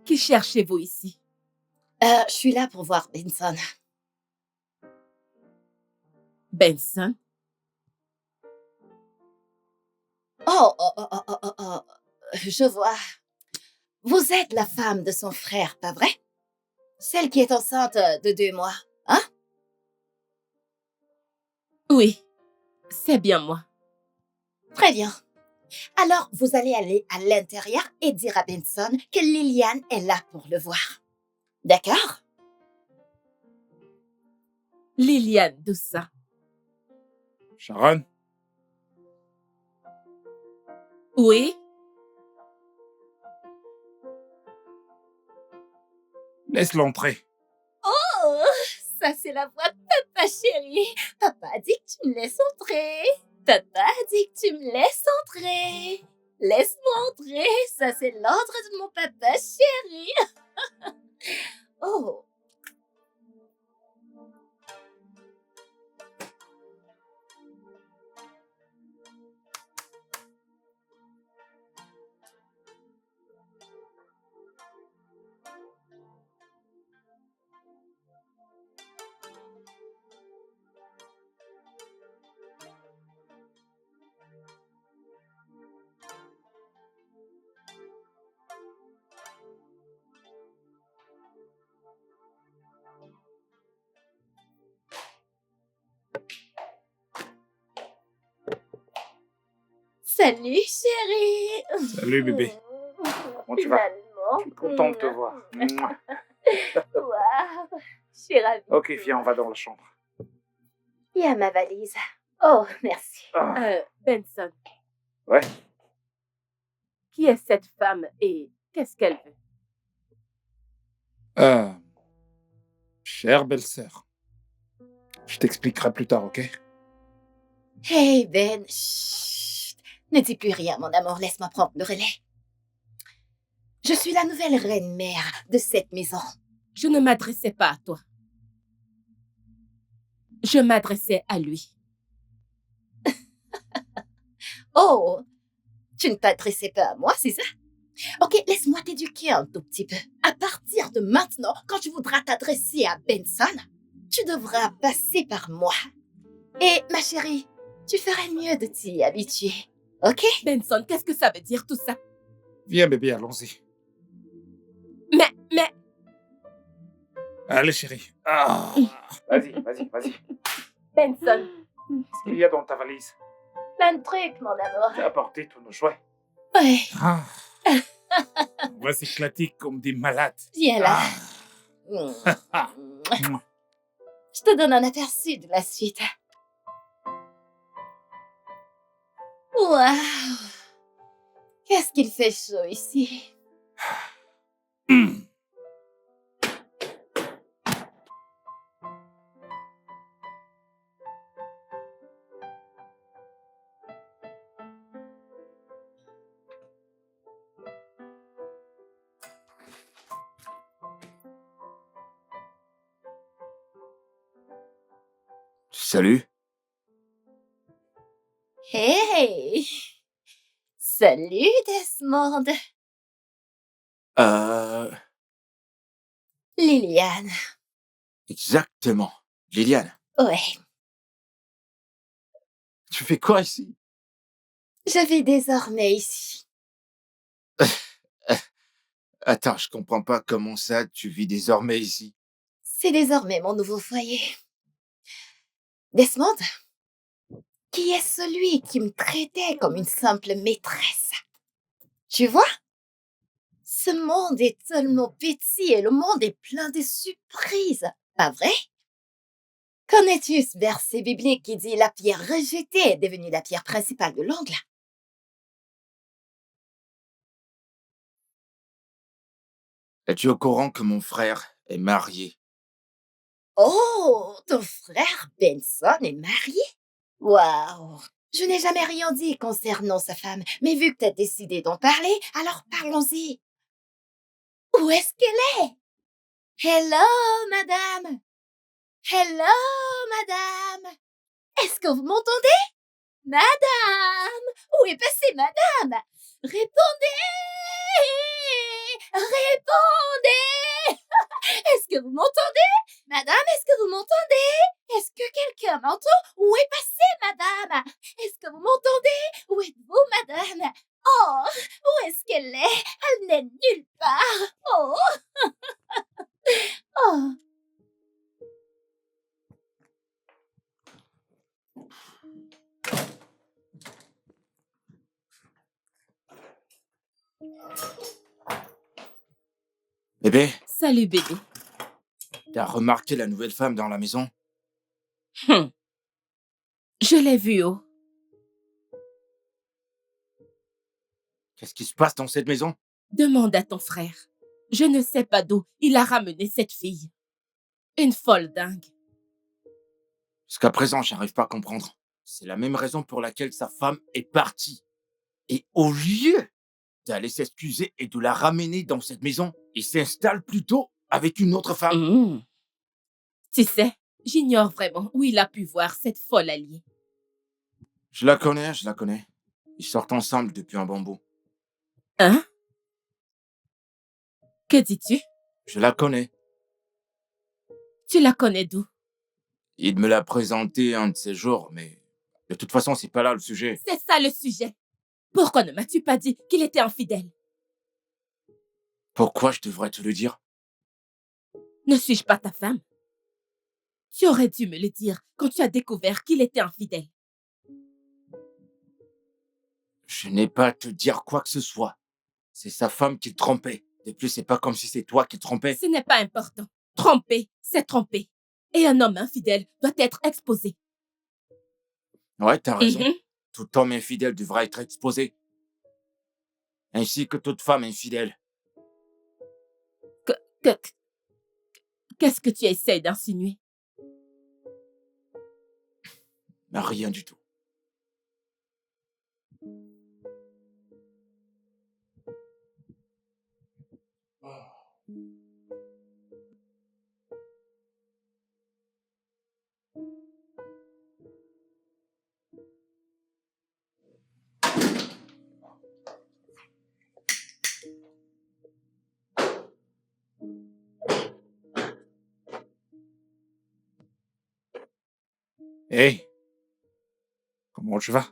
Qui cherchez-vous ici? Je suis là pour voir Benson. Benson? Oh. Je vois. Vous êtes la femme de son frère, pas vrai? Celle qui est enceinte de 2 mois, hein? Oui, c'est bien moi. Très bien. Alors, vous allez aller à l'intérieur et dire à Benson que Liliane est là pour le voir. D'accord? Liliane, d'où ça? Sharon, Oui? laisse-le entrer. Oh, ça c'est la voix de papa chéri. Papa a dit que tu me laisses entrer. Papa a dit que tu me laisses entrer. Laisse-moi entrer, ça c'est l'ordre de mon papa chéri. Oh, Salut, chérie. Salut, bébé. Comment tu vas? Finalement. Je suis content de te voir. Mouah. Waouh. Je suis ravie. Ok, viens, on va dans la chambre. Il y a ma valise. Oh, merci. Ah, Benson. Ouais. Qui est cette femme et qu'est-ce qu'elle veut? Chère belle-sœur, je t'expliquerai plus tard, ok? Hey, Ben. Chut. Ne dis plus rien, mon amour. Laisse-moi prendre le relais. Je suis la nouvelle reine-mère de cette maison. Je ne m'adressais pas à toi. Je m'adressais à lui. Oh, tu ne t'adressais pas à moi, c'est ça? Ok, laisse-moi t'éduquer un tout petit peu. À partir de maintenant, quand tu voudras t'adresser à Benson, tu devras passer par moi. Et ma chérie, tu ferais mieux de t'y habituer, ok? Benson, qu'est-ce que ça veut dire tout ça? Viens, bébé, allons-y. Mais, Allez, chérie. Ah. Vas-y. Benson, Qu'est-ce qu'il y a dans ta valise? Plein de trucs, mon amour. J'ai apporté tous nos jouets. Ouais, Ah. On va s'éclater comme des malades. viens là. Ah. Je te donne un aperçu de la suite. Waouh! Qu'est-ce qu'il fait chaud ici? Salut. Hey! Salut, Desmond. Liliane. Exactement. Liliane, Ouais, tu fais quoi ici? je vis désormais ici. Attends, je comprends pas comment ça, tu vis désormais ici. C'est désormais mon nouveau foyer. Desmond, qui est celui qui me traitait comme une simple maîtresse? Tu vois? Ce monde est tellement petit et le monde est plein de surprises, pas vrai? Connais-tu ce verset biblique qui dit la pierre rejetée est devenue la pierre principale de l'angle? Es-tu au courant que mon frère est marié? Oh, ton frère Benson est marié? Waouh! Je n'ai jamais rien dit concernant sa femme, mais vu que tu as décidé d'en parler, alors parlons-y. Où est-ce qu'elle est? Hello, madame! Hello, madame! Est-ce que vous m'entendez? Madame! Où est passée madame? Répondez! Répondez! Est-ce que vous m'entendez? Madame, est-ce que vous m'entendez? Est-ce que quelqu'un m'entend? Où est passée madame? Est-ce que vous m'entendez? Où êtes-vous madame? Oh! Où est-ce qu'elle est? Elle n'est nulle part! Oh! Oh! Bébé, salut bébé. t'as remarqué la nouvelle femme dans la maison? Je l'ai vue, oh. Qu'est-ce qui se passe dans cette maison? Demande à ton frère. Je ne sais pas d'où il a ramené cette fille. Une folle dingue. Jusqu'à présent, j'arrive pas à comprendre. C'est la même raison pour laquelle sa femme est partie. Et au lieu d'aller s'excuser et de la ramener dans cette maison, il s'installe plutôt avec une autre femme. Mmh. Tu sais, j'ignore vraiment où il a pu voir cette folle alliée. Je la connais. Ils sortent ensemble depuis un bon bout. Hein? Que dis-tu? Je la connais. Tu la connais d'où? Il me l'a présenté un de ces jours, mais de toute façon, c'est pas là le sujet. C'est ça le sujet. Pourquoi ne m'as-tu pas dit qu'il était infidèle? Pourquoi je devrais te le dire? Ne suis-je pas ta femme? Tu aurais dû me le dire quand tu as découvert qu'il était infidèle. Je n'ai pas à te dire quoi que ce soit. C'est sa femme qui le trompait. De plus, c'est pas comme si c'est toi qui le trompais. Ce n'est pas important. Tromper, c'est tromper. Et un homme infidèle doit être exposé. Ouais, t'as raison. Mhm. Tout homme infidèle devra être exposé. Ainsi que toute femme infidèle. Que- Qu'est-ce que tu essaies d'insinuer? Rien du tout. Hé, comment tu vas?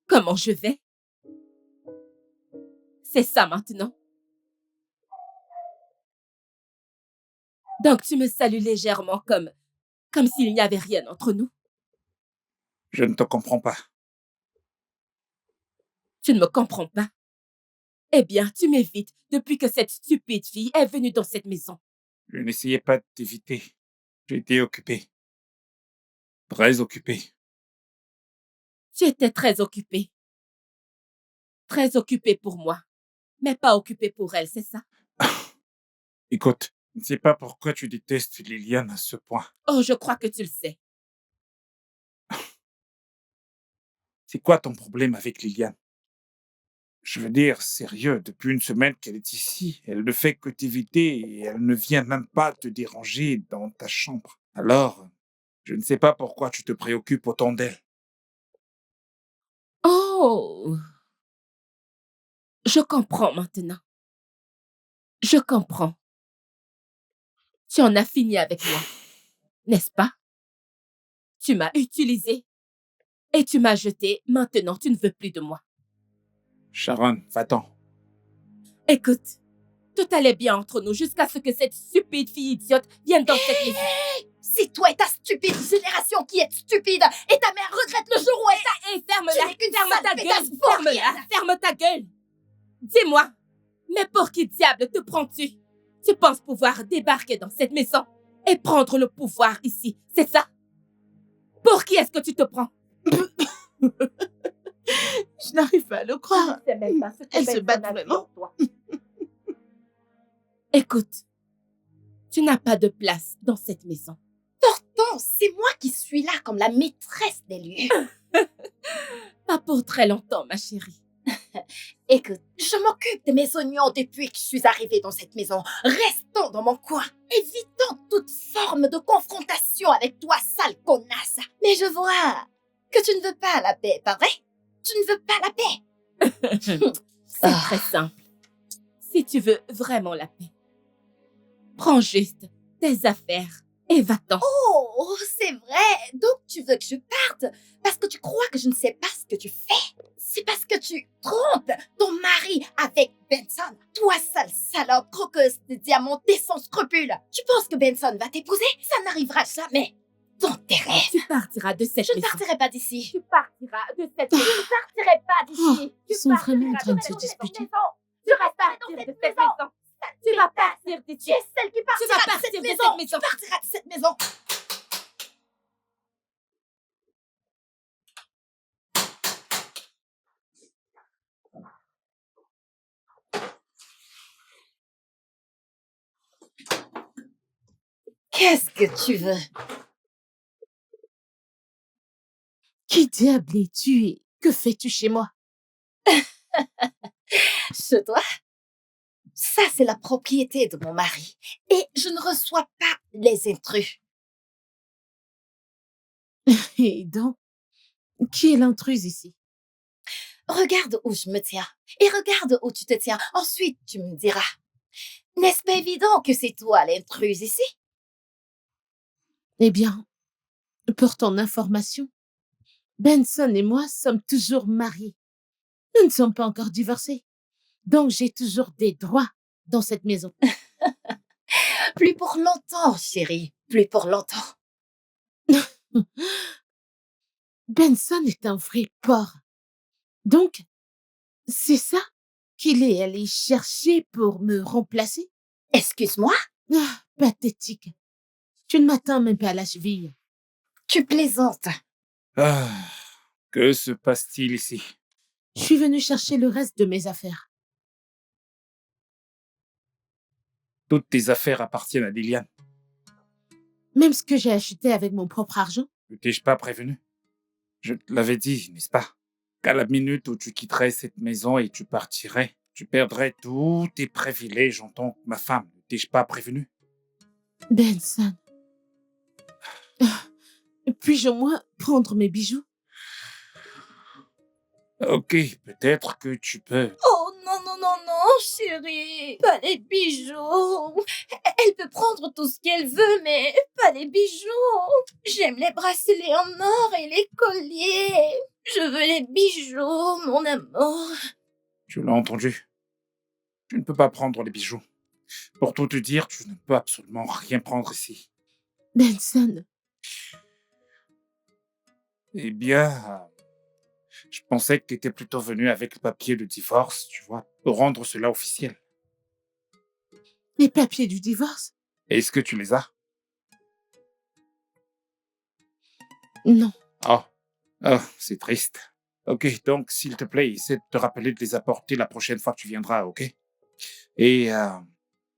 Comment je vais? C'est ça maintenant. Donc tu me salues légèrement comme s'il n'y avait rien entre nous. Je ne te comprends pas. Tu ne me comprends pas. Eh bien, tu m'évites depuis que cette stupide fille est venue dans cette maison. Je n'essayais pas de t'éviter. J'étais occupé. Très occupé. Tu étais très occupée. Très occupée pour moi, mais pas occupée pour elle, c'est ça? Écoute, je ne sais pas pourquoi tu détestes Liliane à ce point. Oh, je crois que tu le sais. C'est quoi ton problème avec Liliane? Je veux dire, sérieux, depuis une semaine qu'elle est ici, elle ne fait que t'éviter et elle ne vient même pas te déranger dans ta chambre. Alors, je ne sais pas pourquoi tu te préoccupes autant d'elle. Oh, je comprends maintenant. Je comprends. Tu en as fini avec moi, n'est-ce pas? Tu m'as utilisé et tu m'as jeté. Maintenant, tu ne veux plus de moi. Sharon, va-t'en. Écoute, tout allait bien entre nous jusqu'à ce que cette stupide fille idiote vienne dans cette maison. C'est toi et ta stupide génération qui êtes stupide et ta mère regrette le jour où elle Et ferme-la, Tu n'es qu'une ferme sale ta pétasse gueule, pour ferme-la, rien. ferme ta gueule. Dis-moi, mais pour qui diable te prends-tu? Tu penses pouvoir débarquer dans cette maison et prendre le pouvoir ici, c'est ça? Pour qui est-ce que tu te prends? Je n'arrive pas à le croire. Je ne sais même pas ce que Elle se bat Benson a vu vraiment. en toi. Écoute, tu n'as pas de place dans cette maison. Pourtant, c'est moi qui suis là comme la maîtresse des lieux. Pas pour très longtemps, ma chérie. Écoute, je m'occupe de mes oignons depuis que je suis arrivée dans cette maison. Restons dans mon coin. Évitons toute forme de confrontation avec toi, sale connasse. Mais je vois que tu ne veux pas la paix, pas vrai? Tu ne veux pas la paix. C'est très simple. Si tu veux vraiment la paix, prends juste tes affaires et va-t'en. Oh, c'est vrai. Donc tu veux que je parte parce que tu crois que je ne sais pas ce que tu fais. C'est parce que tu trompes ton mari avec Benson. Toi, sale salope, croqueuse de diamantés sans scrupules. Tu penses que Benson va t'épouser? Ça n'arrivera jamais. Dans tes rêves. Tu partiras de cette Je ne maison. partirai pas d'ici. Tu partiras de cette maison. Je ne partirai pas d'ici. Oh, ils sont vraiment en train de se disputer. Tu vas partir de cette maison. Tu vas partir Tu d'ici. es celle qui Tu vas partira de partir cette de maison. cette maison. Tu partiras de cette maison. Qu'est-ce que tu veux? Qui diable es-tu et que fais-tu chez moi? Chez toi? Ça, c'est la propriété de mon mari. Et je ne reçois pas les intrus. Et donc, qui est l'intruse ici? Regarde où je me tiens. Et regarde où tu te tiens. Ensuite, tu me diras. N'est-ce pas évident que c'est toi l'intruse ici? Eh bien, pour ton information, Benson et moi sommes toujours mariés. Nous ne sommes pas encore divorcés. Donc, j'ai toujours des droits dans cette maison. Plus pour longtemps, chérie. Plus pour longtemps. Benson est un vrai porc. Donc, c'est ça qu'il est allé chercher pour me remplacer? Excuse-moi, Pathétique. Tu ne m'atteins même pas à la cheville. tu plaisantes. Ah, que se passe-t-il ici? Je suis venue chercher le reste de mes affaires. Toutes tes affaires appartiennent à Liliane. Même ce que j'ai acheté avec mon propre argent. Ne t'ai-je pas prévenu? Je te l'avais dit, n'est-ce pas? Qu'à la minute où tu quitterais cette maison et tu partirais, tu perdrais tous tes privilèges en tant que ma femme. Ne t'ai-je pas prévenu? Benson. Puis-je au moins prendre mes bijoux? Ok, peut-être que tu peux. Oh non, non, non, non, chérie. Pas les bijoux. Elle peut prendre tout ce qu'elle veut, mais pas les bijoux. J'aime les bracelets en or et les colliers. Je veux les bijoux, mon amour. Tu l'as entendu? Tu ne peux pas prendre les bijoux. Pour tout te dire, tu ne peux absolument rien prendre ici. Benson. Eh bien, je pensais que tu étais plutôt venu avec le papier de divorce, tu vois, pour rendre cela officiel. Les papiers du divorce? Est-ce que tu les as? Non. Oh, c'est triste. Ok, donc, s'il te plaît, essaie de te rappeler de les apporter la prochaine fois que tu viendras, ok? Et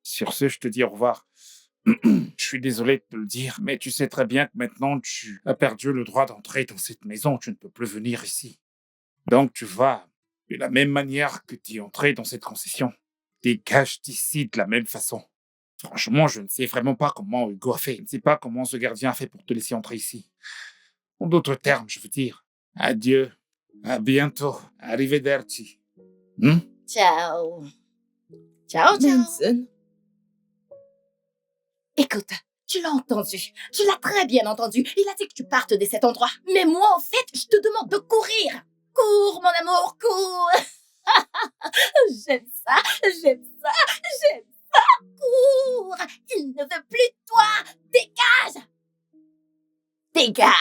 sur ce, je te dis au revoir. Je suis désolé de te le dire, mais tu sais très bien que maintenant, tu as perdu le droit d'entrer dans cette maison. Tu ne peux plus venir ici. Donc, tu vas, de la même manière que tu es entré dans cette concession, dégage d'ici de la même façon. Franchement, je ne sais vraiment pas comment Hugo a fait. Je ne sais pas comment ce gardien a fait pour te laisser entrer ici. En d'autres termes, je veux dire, adieu, à bientôt, arrivederci. Ciao. Ciao, ciao. Benson. Écoute, tu l'as entendu. Tu l'as très bien entendu. Il a dit que tu partes de cet endroit. Mais moi, en fait, je te demande de courir. Cours, mon amour, cours. J'aime ça, j'aime ça, j'aime ça. Cours. Il ne veut plus de toi. Dégage. Dégage.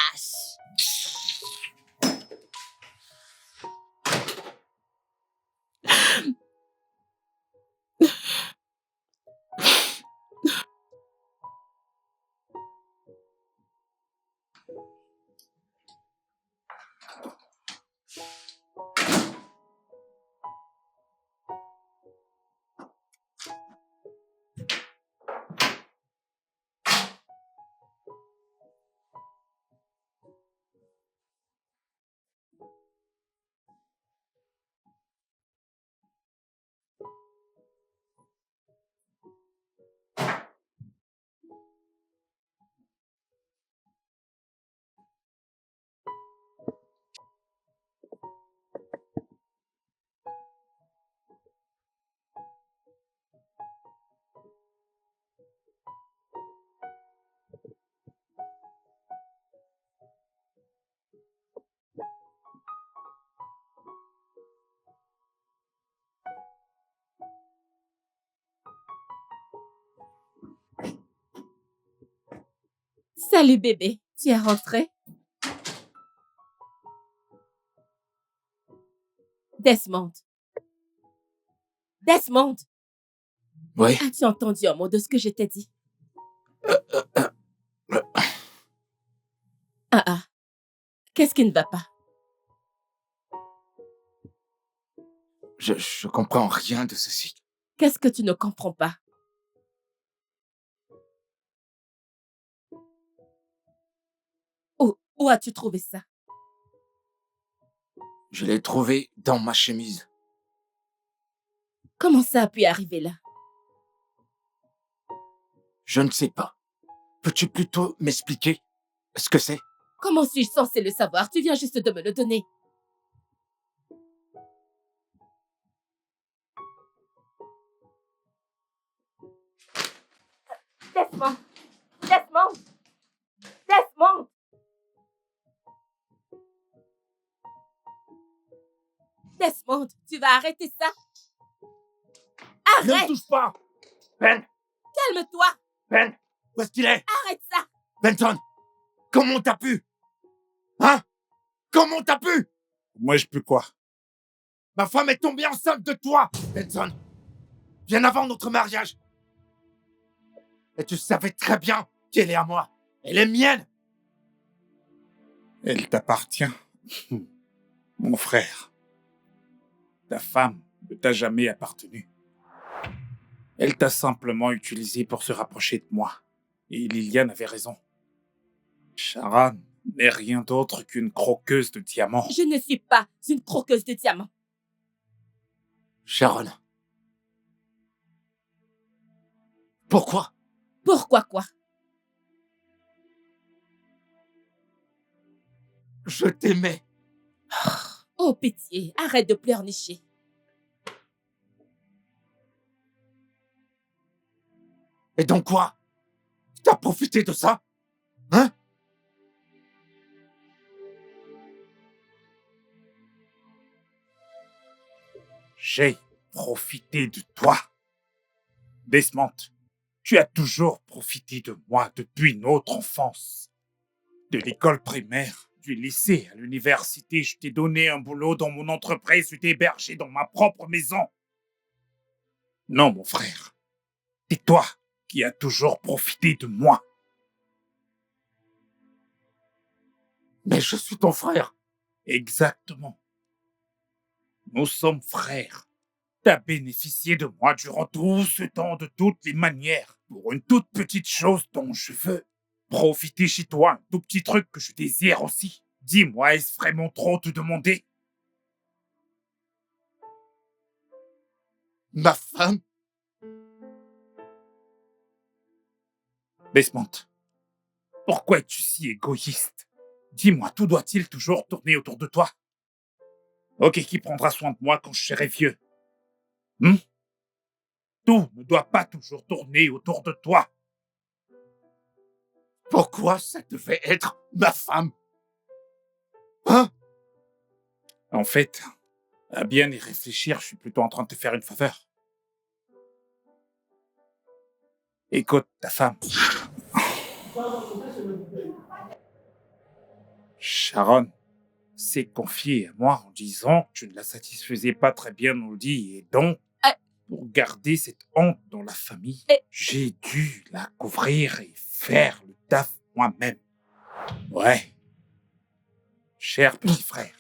Salut bébé, tu es rentré? Desmond. Desmond, Oui. as-tu entendu un mot de ce que je t'ai dit? Ah, qu'est-ce qui ne va pas? Je comprends rien de ceci. Qu'est-ce que tu ne comprends pas? Où as-tu trouvé ça? Je l'ai trouvé dans ma chemise. Comment ça a pu arriver là? Je ne sais pas. Peux-tu plutôt m'expliquer ce que c'est? Comment suis-je censée le savoir? Tu viens juste de me le donner. Desmond! Desmond! Desmond! Desmond, tu vas arrêter ça? Ne me Arrête! touche pas! Ben! Calme-toi! Ben! Où est-ce qu'il est? Arrête ça! Benson! Comment t'as pu? Hein? Comment t'as pu? Moi, je peux quoi? Ma femme est tombée enceinte de toi, Benson. Bien avant notre mariage. Et tu savais très bien qu'elle est à moi. Elle est mienne. Elle t'appartient. Mon frère. Ta femme ne t'a jamais appartenu. Elle t'a simplement utilisé pour se rapprocher de moi. Et Liliane avait raison. Sharon n'est rien d'autre qu'une croqueuse de diamants. Je ne suis pas une croqueuse de diamants. Sharon. Pourquoi? Pourquoi quoi? Je t'aimais. Oh, pitié, arrête de pleurnicher. Et donc quoi? T'as profité de ça? Hein? J'ai profité de toi. Desmond, tu as toujours profité de moi depuis notre enfance. De l'école primaire, du lycée à l'université, je t'ai donné un boulot dans mon entreprise, je t'ai hébergé dans ma propre maison. Non, mon frère. C'est toi qui as toujours profité de moi. Mais je suis ton frère. Exactement. Nous sommes frères. T'as bénéficié de moi durant tout ce temps de toutes les manières pour une toute petite chose dont je veux profiter chez toi, un tout petit truc que je désire aussi. Dis-moi, est-ce vraiment trop te demander? Ma femme? Desmond, pourquoi es-tu si égoïste? Dis-moi, tout doit-il toujours tourner autour de toi? Ok, qui prendra soin de moi quand je serai vieux? Tout ne doit pas toujours tourner autour de toi. Pourquoi ça devait être ma femme? Hein? En fait, à bien y réfléchir, je suis plutôt en train de te faire une faveur. Écoute ta femme. Sharon s'est confiée à moi en disant que tu ne la satisfaisais pas très bien, on le dit, et donc, pour garder cette honte dans la famille, j'ai dû la couvrir et faire le taf moi-même. Ouais. Cher petit frère.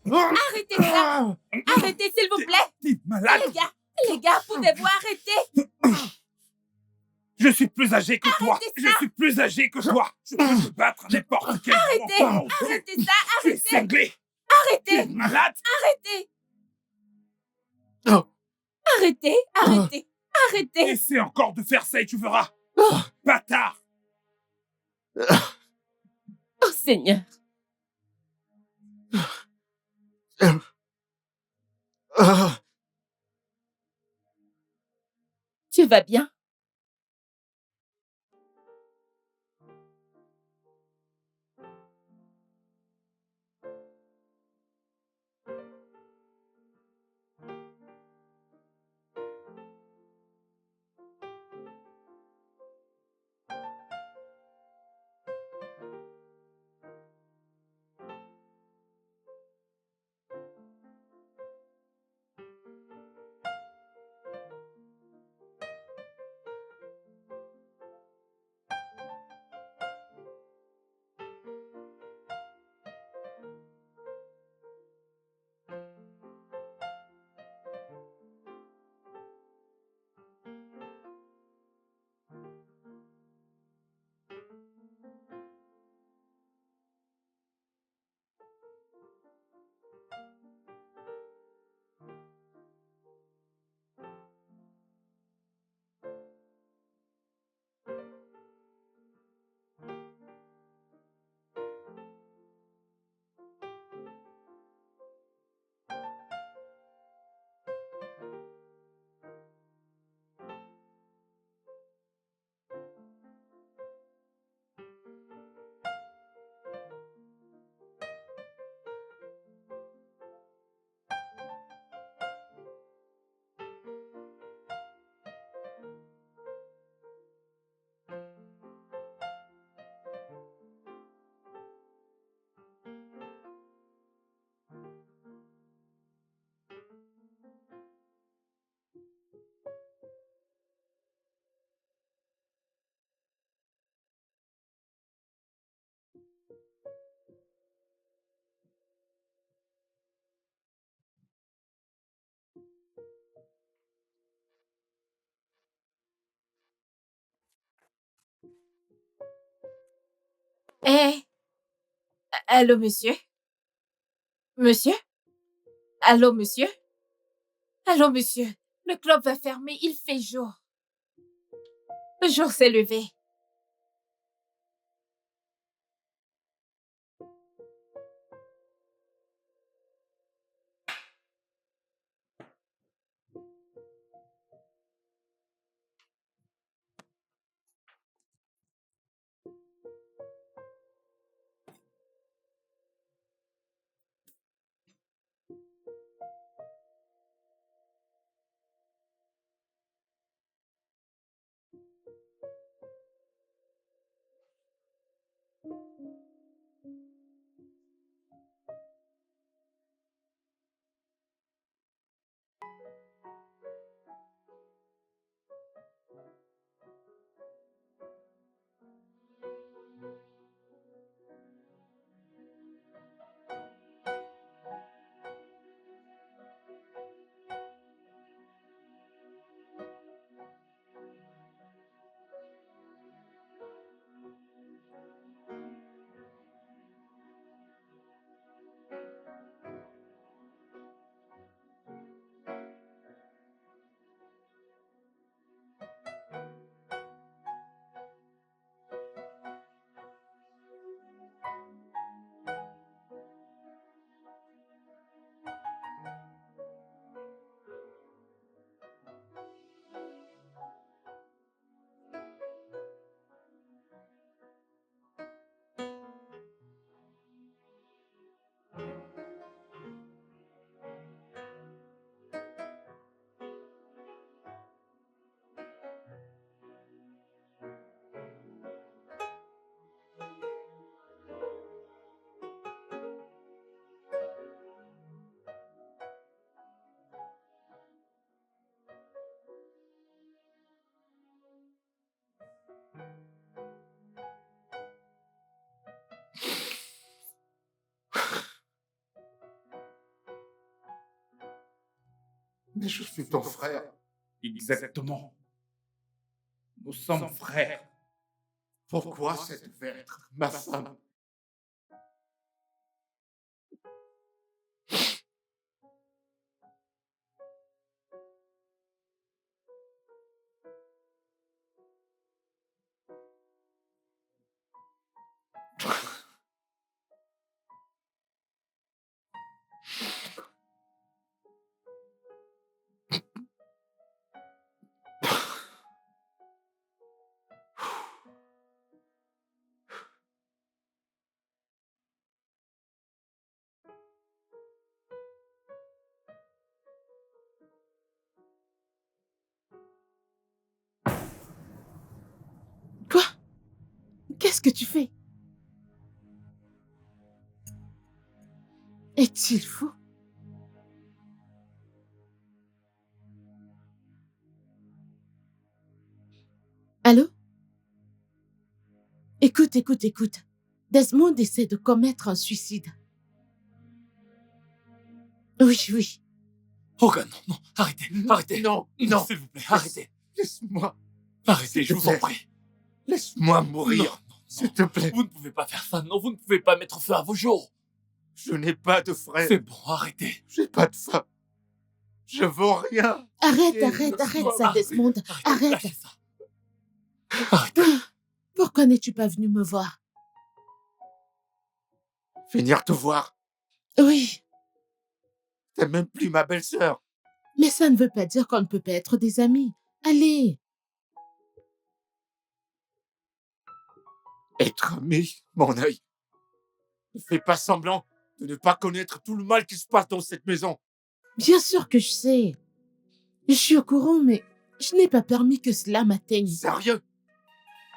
Arrêtez ça! Arrêtez, s'il vous plaît! T'es malade! Les gars, pouvez-vous arrêter? Je suis plus âgé que toi! Arrêtez Je ça! suis plus âgé que toi! Je peux me battre à n'importe quel Arrêtez! moment! Arrêtez ça! Tu es Arrêtez! cinglé! Tu es Arrêtez! malade! Arrêtez! Oh. Arrêtez! Arrêtez! Arrêtez! Essaie encore de faire ça et tu verras! Bâtard! Oh Seigneur! Ah. Tu vas bien? Eh, allô, monsieur? Monsieur? Allô, monsieur? Allô, monsieur? Le club va fermer, il fait jour. Le jour s'est levé. Mais je suis ton frère. Exactement. Nous sommes frères. Pourquoi cette devait être ma femme? Quoi? Qu'est-ce que tu fais? Est-il fou? Allô? Écoute, écoute, écoute. Desmond essaie de commettre un suicide. Oui, oui. Hogan, non, non, arrêtez, arrêtez. Non, Non, non. s'il vous plaît, arrêtez. Laisse-moi. Arrêtez, S'il je te vous en plaît. prie. Laisse-moi Non, mourir. non, S'il te plaît. vous ne pouvez pas faire ça. Non, vous ne pouvez pas mettre feu à vos jours. Je n'ai pas de frère. C'est bon, arrêtez. J'ai pas de femme. Je vaux rien. Arrête, Et arrête, laisse-moi arrête ça, arrête. Desmond. Arrête. Lâchez ça. Arrêtez. Pourquoi n'es-tu pas venu me voir? Venir te voir. Oui, T'es même plus ma belle-sœur. mais ça ne veut pas dire qu'on ne peut pas être des amis. Allez. Être ami, mon œil. Ne fais pas semblant de ne pas connaître tout le mal qui se passe dans cette maison. Bien sûr que je sais. Je suis au courant, mais je n'ai pas permis que cela m'atteigne. Sérieux?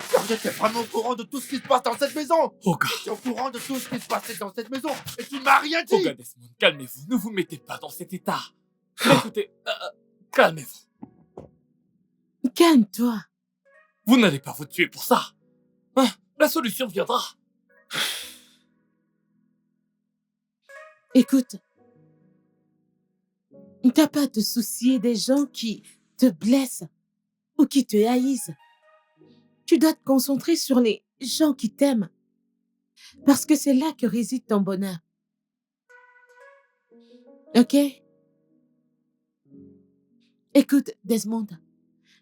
Sérieux, t'es vraiment au courant de tout ce qui se passe dans cette maison? Hogan, T'es au courant de tout ce qui se passait dans cette maison et tu ne m'as rien dit. Hogan Desmond, calmez-vous. Ne vous mettez pas dans cet état. Écoutez, calmez-vous. Calme-toi. Vous n'allez pas vous tuer pour ça. Hein? La solution viendra. Écoute, t'as pas à te soucier des gens qui te blessent ou qui te haïssent. Tu dois te concentrer sur les gens qui t'aiment. Parce que c'est là que réside ton bonheur. OK? Écoute, Desmond,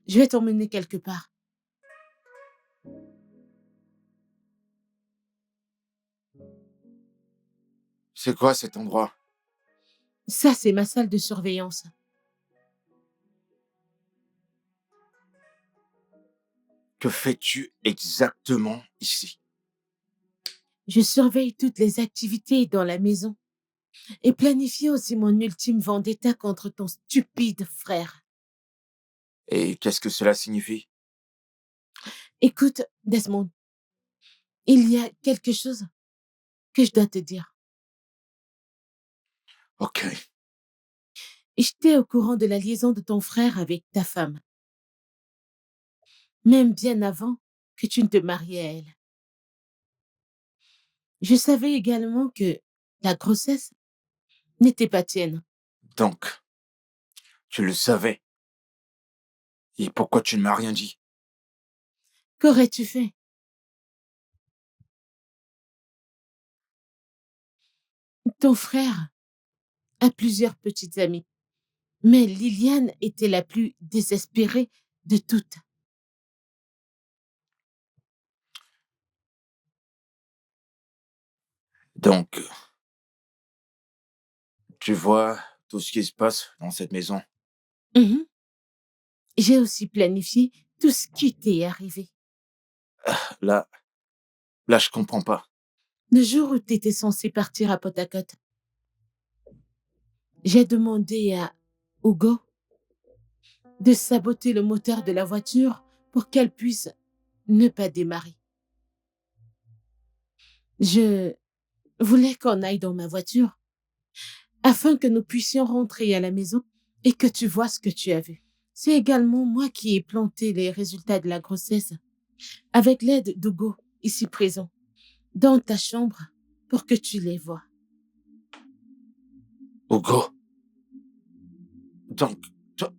je vais t'emmener quelque part. C'est quoi cet endroit? Ça, c'est ma salle de surveillance. Que fais-tu exactement ici? Je surveille toutes les activités dans la maison et planifie aussi mon ultime vendetta contre ton stupide frère. Et qu'est-ce que cela signifie? Écoute, Desmond, il y a quelque chose que je dois te dire. Ok. J'étais au courant de la liaison de ton frère avec ta femme, même bien avant que tu ne te maries à elle. Je savais également que la grossesse n'était pas tienne. Donc, tu le savais. Et pourquoi tu ne m'as rien dit? Qu'aurais-tu fait? Ton frère a plusieurs petites amies, mais Liliane était la plus désespérée de toutes. Donc, tu vois tout ce qui se passe dans cette maison. Mhm. J'ai aussi planifié tout ce qui t'est arrivé. Là, là, je comprends pas. Le jour où tu étais censé partir à Potakot, j'ai demandé à Hugo de saboter le moteur de la voiture pour qu'elle puisse ne pas démarrer. Je voulais qu'on aille dans ma voiture afin que nous puissions rentrer à la maison et que tu vois ce que tu as vu. C'est également moi qui ai planté les résultats de la grossesse avec l'aide d'Hugo, ici présent, dans ta chambre pour que tu les vois. Hugo. Donc, toi,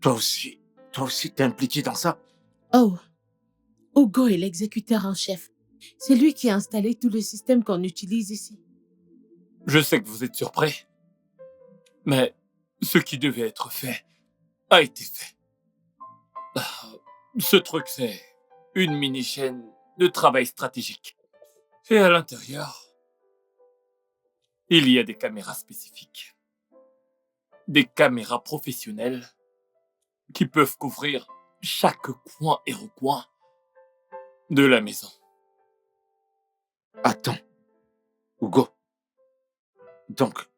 toi aussi, toi aussi t'es impliqué dans ça? Oh, Hugo est l'exécuteur en chef. C'est lui qui a installé tout le système qu'on utilise ici. Je sais que vous êtes surpris, mais ce qui devait être fait a été fait. Ah, ce truc, c'est une mini-chaîne de travail stratégique. Et à l'intérieur, il y a des caméras spécifiques. Des caméras professionnelles qui peuvent couvrir chaque coin et recoin de la maison. Attends, Hugo. Donc,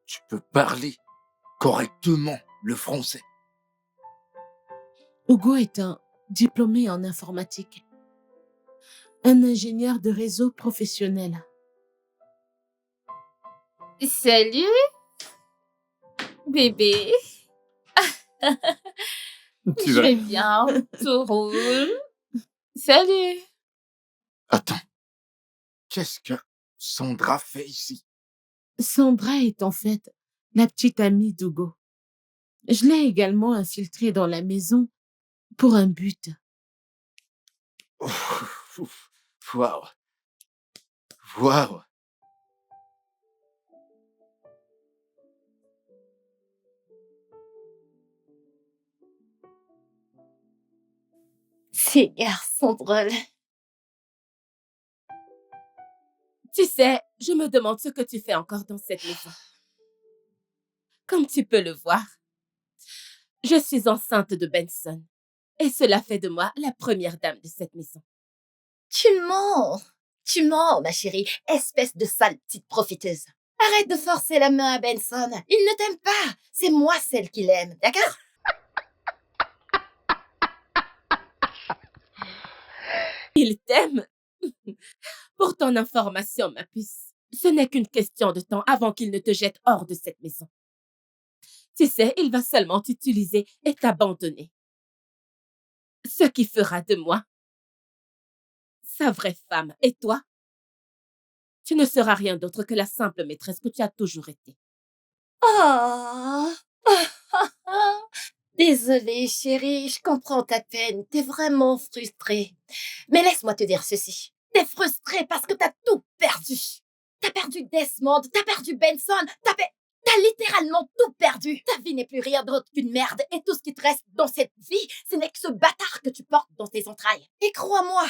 tu peux parler correctement le français. Hugo est un diplômé en informatique, un ingénieur de réseau professionnel. Salut, bébé. Tu Je vas... vais bien, tout roule. Salut. Attends, qu'est-ce que Sandra fait ici? Sandra est en fait la petite amie d'Hugo. Je l'ai également infiltrée dans la maison pour un but. Ouf, ouf, Waouh, waouh. Ces garçons drôles. Tu sais, je me demande ce que tu fais encore dans cette maison. Comme tu peux le voir, je suis enceinte de Benson. Et cela fait de moi la première dame de cette maison. Tu mens. Tu mens, ma chérie, espèce de sale petite profiteuse. Arrête de forcer la main à Benson. Il ne t'aime pas. C'est moi celle qui l'aime, d'accord? Il t'aime. Pour ton information, ma puce, ce n'est qu'une question de temps avant qu'il ne te jette hors de cette maison. Tu sais, il va seulement t'utiliser et t'abandonner. Ce qui fera de moi sa vraie femme. Et toi, tu ne seras rien d'autre que la simple maîtresse que tu as toujours été. Oh. Désolée, chérie, je comprends ta peine. T'es vraiment frustrée. Mais laisse-moi te dire ceci. T'es frustré parce que t'as tout perdu. T'as perdu Desmond, t'as perdu Benson, t'as littéralement tout perdu. Ta vie n'est plus rien d'autre qu'une merde et tout ce qui te reste dans cette vie, ce n'est que ce bâtard que tu portes dans tes entrailles. Et crois-moi,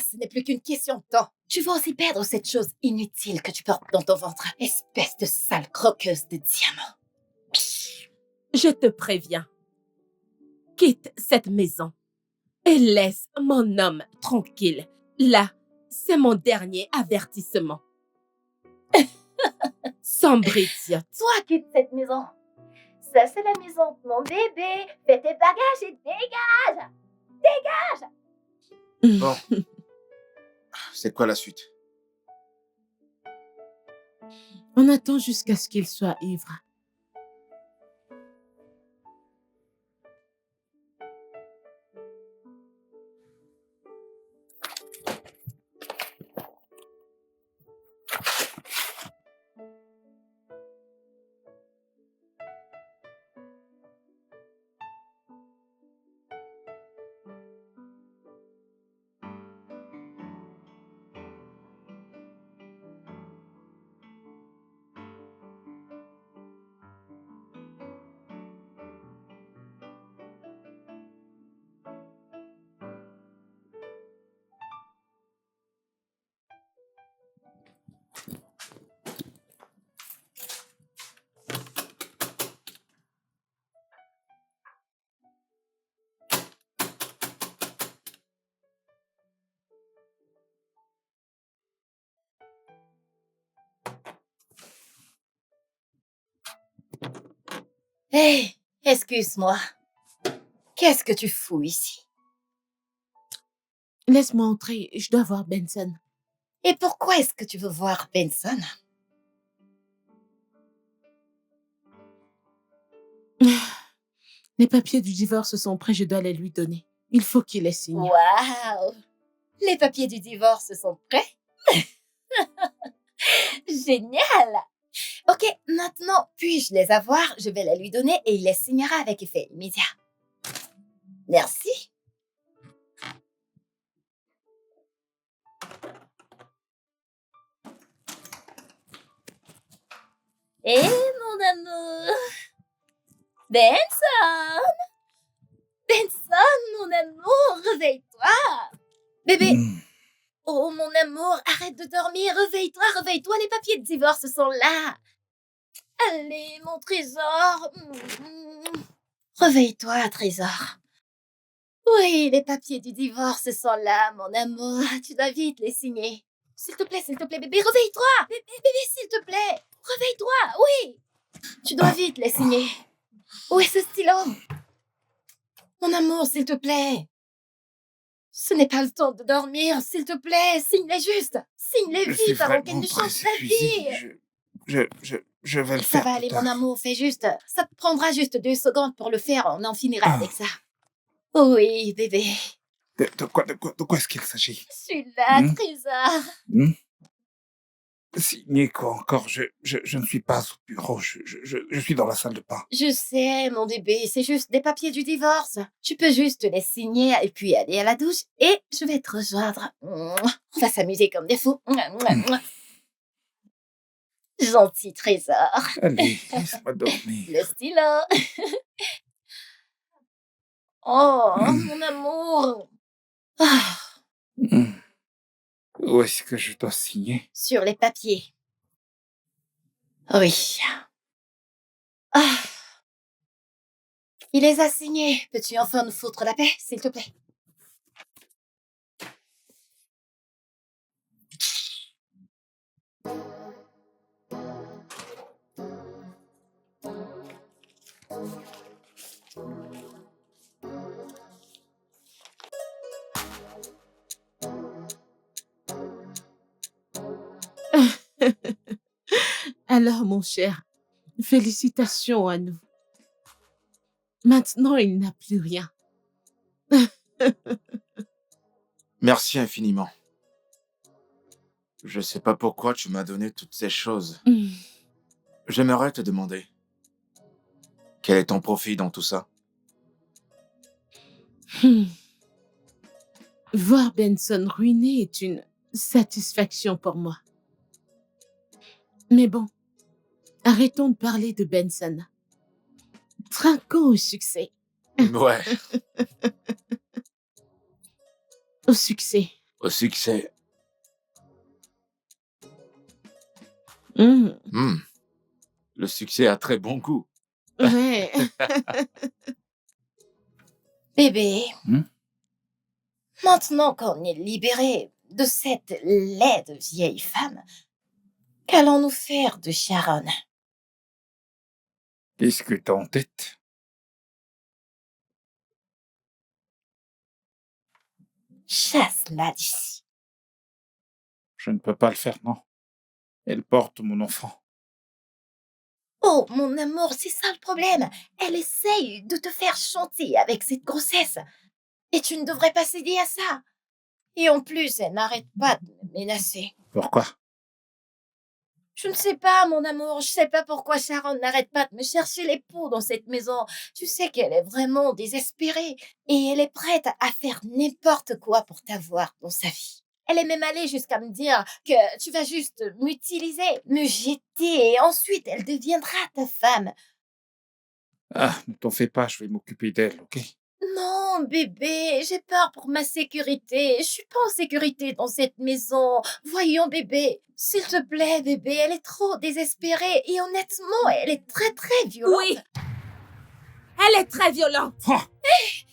ce n'est plus qu'une question de temps. Tu vas aussi perdre cette chose inutile que tu portes dans ton ventre. Espèce de sale croqueuse de diamants. Je te préviens. Quitte cette maison et laisse mon homme tranquille. Là, c'est mon dernier avertissement. Sombre idiote. Toi, quitte cette maison. Ça, c'est la maison de mon bébé. Fais tes bagages et dégage. Bon. C'est quoi la suite? On attend jusqu'à ce qu'il soit ivre. Hé, excuse-moi. Qu'est-ce que tu fous ici? Laisse-moi entrer, je dois voir Benson. Et pourquoi est-ce que tu veux voir Benson? Les papiers du divorce sont prêts, je dois les lui donner. Il faut qu'il les signe. Waouh! Les papiers du divorce sont prêts? Génial! Ok, maintenant, puis-je les avoir? Je vais les lui donner et il les signera avec effet immédiat. Merci. Et mon amour! Benson! Benson, mon amour, réveille-toi! Bébé! Oh, mon amour, arrête de dormir, réveille-toi, les papiers de divorce sont là. Allez, mon trésor. Réveille-toi, trésor. Oui, les papiers du divorce sont là, mon amour. Tu dois vite les signer. S'il te plaît, bébé, réveille-toi. Bébé, s'il te plaît. Réveille-toi, oui. Tu dois vite les signer. Où est ce stylo? Mon amour, s'il te plaît. Ce n'est pas le temps de dormir, s'il te plaît. Signe-les juste. Signe-les vite avant qu'elle ne change ta vie. Je vais le Ça faire. va aller, mon amour, fais juste. Ça te prendra juste 2 secondes pour le faire, on en finira avec ça. Oui, bébé. De quoi est-ce qu'il s'agit? Je suis là, Hmm? trésor. Signé quoi encore? Je ne suis pas au bureau, je suis dans la salle de bain. Je sais, mon bébé, c'est juste des papiers du divorce. Tu peux juste les signer et puis aller à la douche et je vais te rejoindre. On va s'amuser comme des fous. Gentil trésor. Allez, laisse-moi dormir. Le stylo. Oh, mon amour. Ah, Où est-ce que je dois signer? sur les papiers. Oui. Ah. Il les a signés. Peux-tu enfin nous foutre la paix, s'il te plaît? Alors, mon cher, félicitations à nous. Maintenant, il n'a plus rien. Merci infiniment. Je sais pas pourquoi tu m'as donné toutes ces choses. J'aimerais te demander, quel est ton profit dans tout ça? Voir Benson ruiné est une satisfaction pour moi. Mais bon, arrêtons de parler de Benson. Trinquons au succès. Ouais, Au succès. au succès. Mmh. Le succès a très bon goût. Ouais. Bébé, Hmm? maintenant qu'on est libéré de cette laide vieille femme, qu'allons-nous faire de Sharon? Qu'est-ce que t'as en tête? Chasse-la d'ici. Je ne peux pas le faire, non. Elle porte mon enfant. Oh, mon amour, c'est ça le problème. Elle essaye de te faire chanter avec cette grossesse. Et tu ne devrais pas céder à ça. Et en plus, elle n'arrête pas de me menacer. Pourquoi? Je ne sais pas, mon amour, je sais pas pourquoi Sharon n'arrête pas de me chercher les poux dans cette maison. Tu sais qu'elle est vraiment désespérée et elle est prête à faire n'importe quoi pour t'avoir dans sa vie. Elle est même allée jusqu'à me dire que tu vas juste m'utiliser, me jeter et ensuite elle deviendra ta femme. Ah, ne t'en fais pas, je vais m'occuper d'elle, ok? Non, bébé, j'ai peur pour ma sécurité. Je suis pas en sécurité dans cette maison. Voyons, bébé. S'il te plaît, bébé, elle est trop désespérée. Et honnêtement, elle est très, très violente. Oui, elle est très violente. Oh,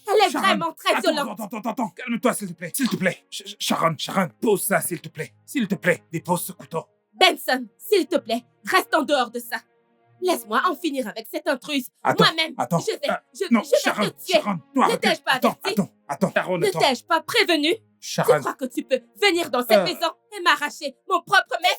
Elle est Sharon, vraiment très violente. Attends. Calme-toi, s'il te plaît. S'il te plaît. Sharon, pose ça, s'il te plaît. S'il te plaît, dépose ce couteau. Benson, s'il te plaît, reste en dehors de ça. Laisse-moi en finir avec cette intruse. Attends, Moi-même, attends. je vais Non, te Sharon, tuer. toi, Ne t'ai-je pas averti? Attends, Sharon, Ne attends. t'ai-je pas prévenu? Tu Sharon, crois que tu peux venir dans cette maison et m'arracher mon propre mec?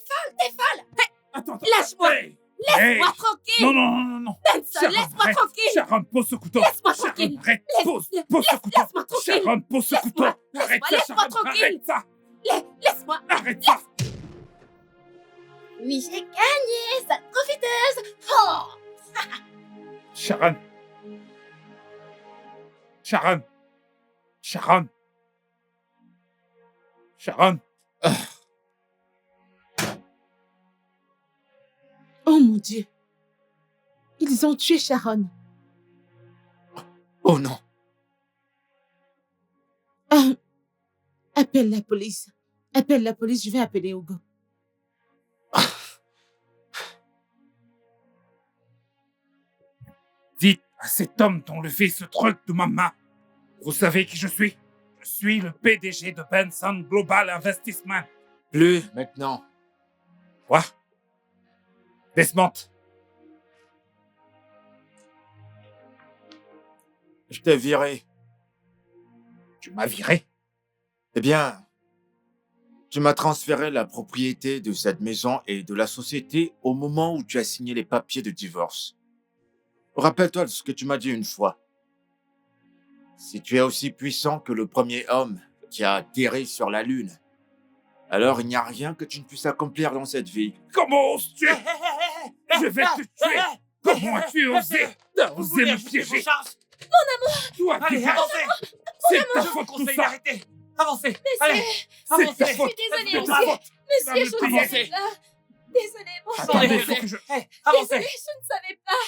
attends. Lâche-moi. Hey, Laisse-moi hey. tranquille. Non. Benson, Sharon, laisse-moi arrête. tranquille. Sharon, pose ce couteau. Laisse-moi Sharon, tranquille. arrête. Pose ce couteau. Laisse-moi tranquille. Sharon, pose ce couteau. Arrête ça, Laisse-moi Sharon. tranquille. Arrête ça. Laisse-moi. Arrête ça. Oui, j'ai gagné, sale profiteuse. Oh! Sharon. Oh mon Dieu. Ils ont tué Sharon. Oh non. Ah, appelle la police. Appelle la police, je vais appeler Hugo. Dites à cet homme d'enlever ce truc de ma main. Vous savez qui je suis? Je suis le PDG de Benson Global Investment. Plus maintenant. Quoi? Desmond. Je t'ai viré. Tu m'as viré? Eh bien, tu m'as transféré la propriété de cette maison et de la société au moment où tu as signé les papiers de divorce. Rappelle-toi de ce que tu m'as dit une fois. Si tu es aussi puissant que le premier homme qui a atterri sur la Lune, alors il n'y a rien que tu ne puisses accomplir dans cette vie. Comment oses-tu? Je vais te tuer! Comment as-tu osé me piéger? Toi, tu Allez, avancez. C'est ta Je vous faute tout conseille ça! d'arrêter. Avancez. Monsieur, Allez, C'est ta avancez. je faute! suis désolée, C'est ta monsieur. faute! Monsieur, vas me je ne payer. savais pas. Désolée, mon Attends, chéri. il faut que je... Hey, avancez. Désolée, je ne savais pas.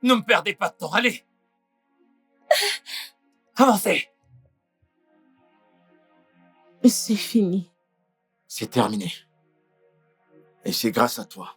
Ne me perdez pas de temps, allez. Avancez. C'est fini. C'est terminé. Et c'est grâce à toi.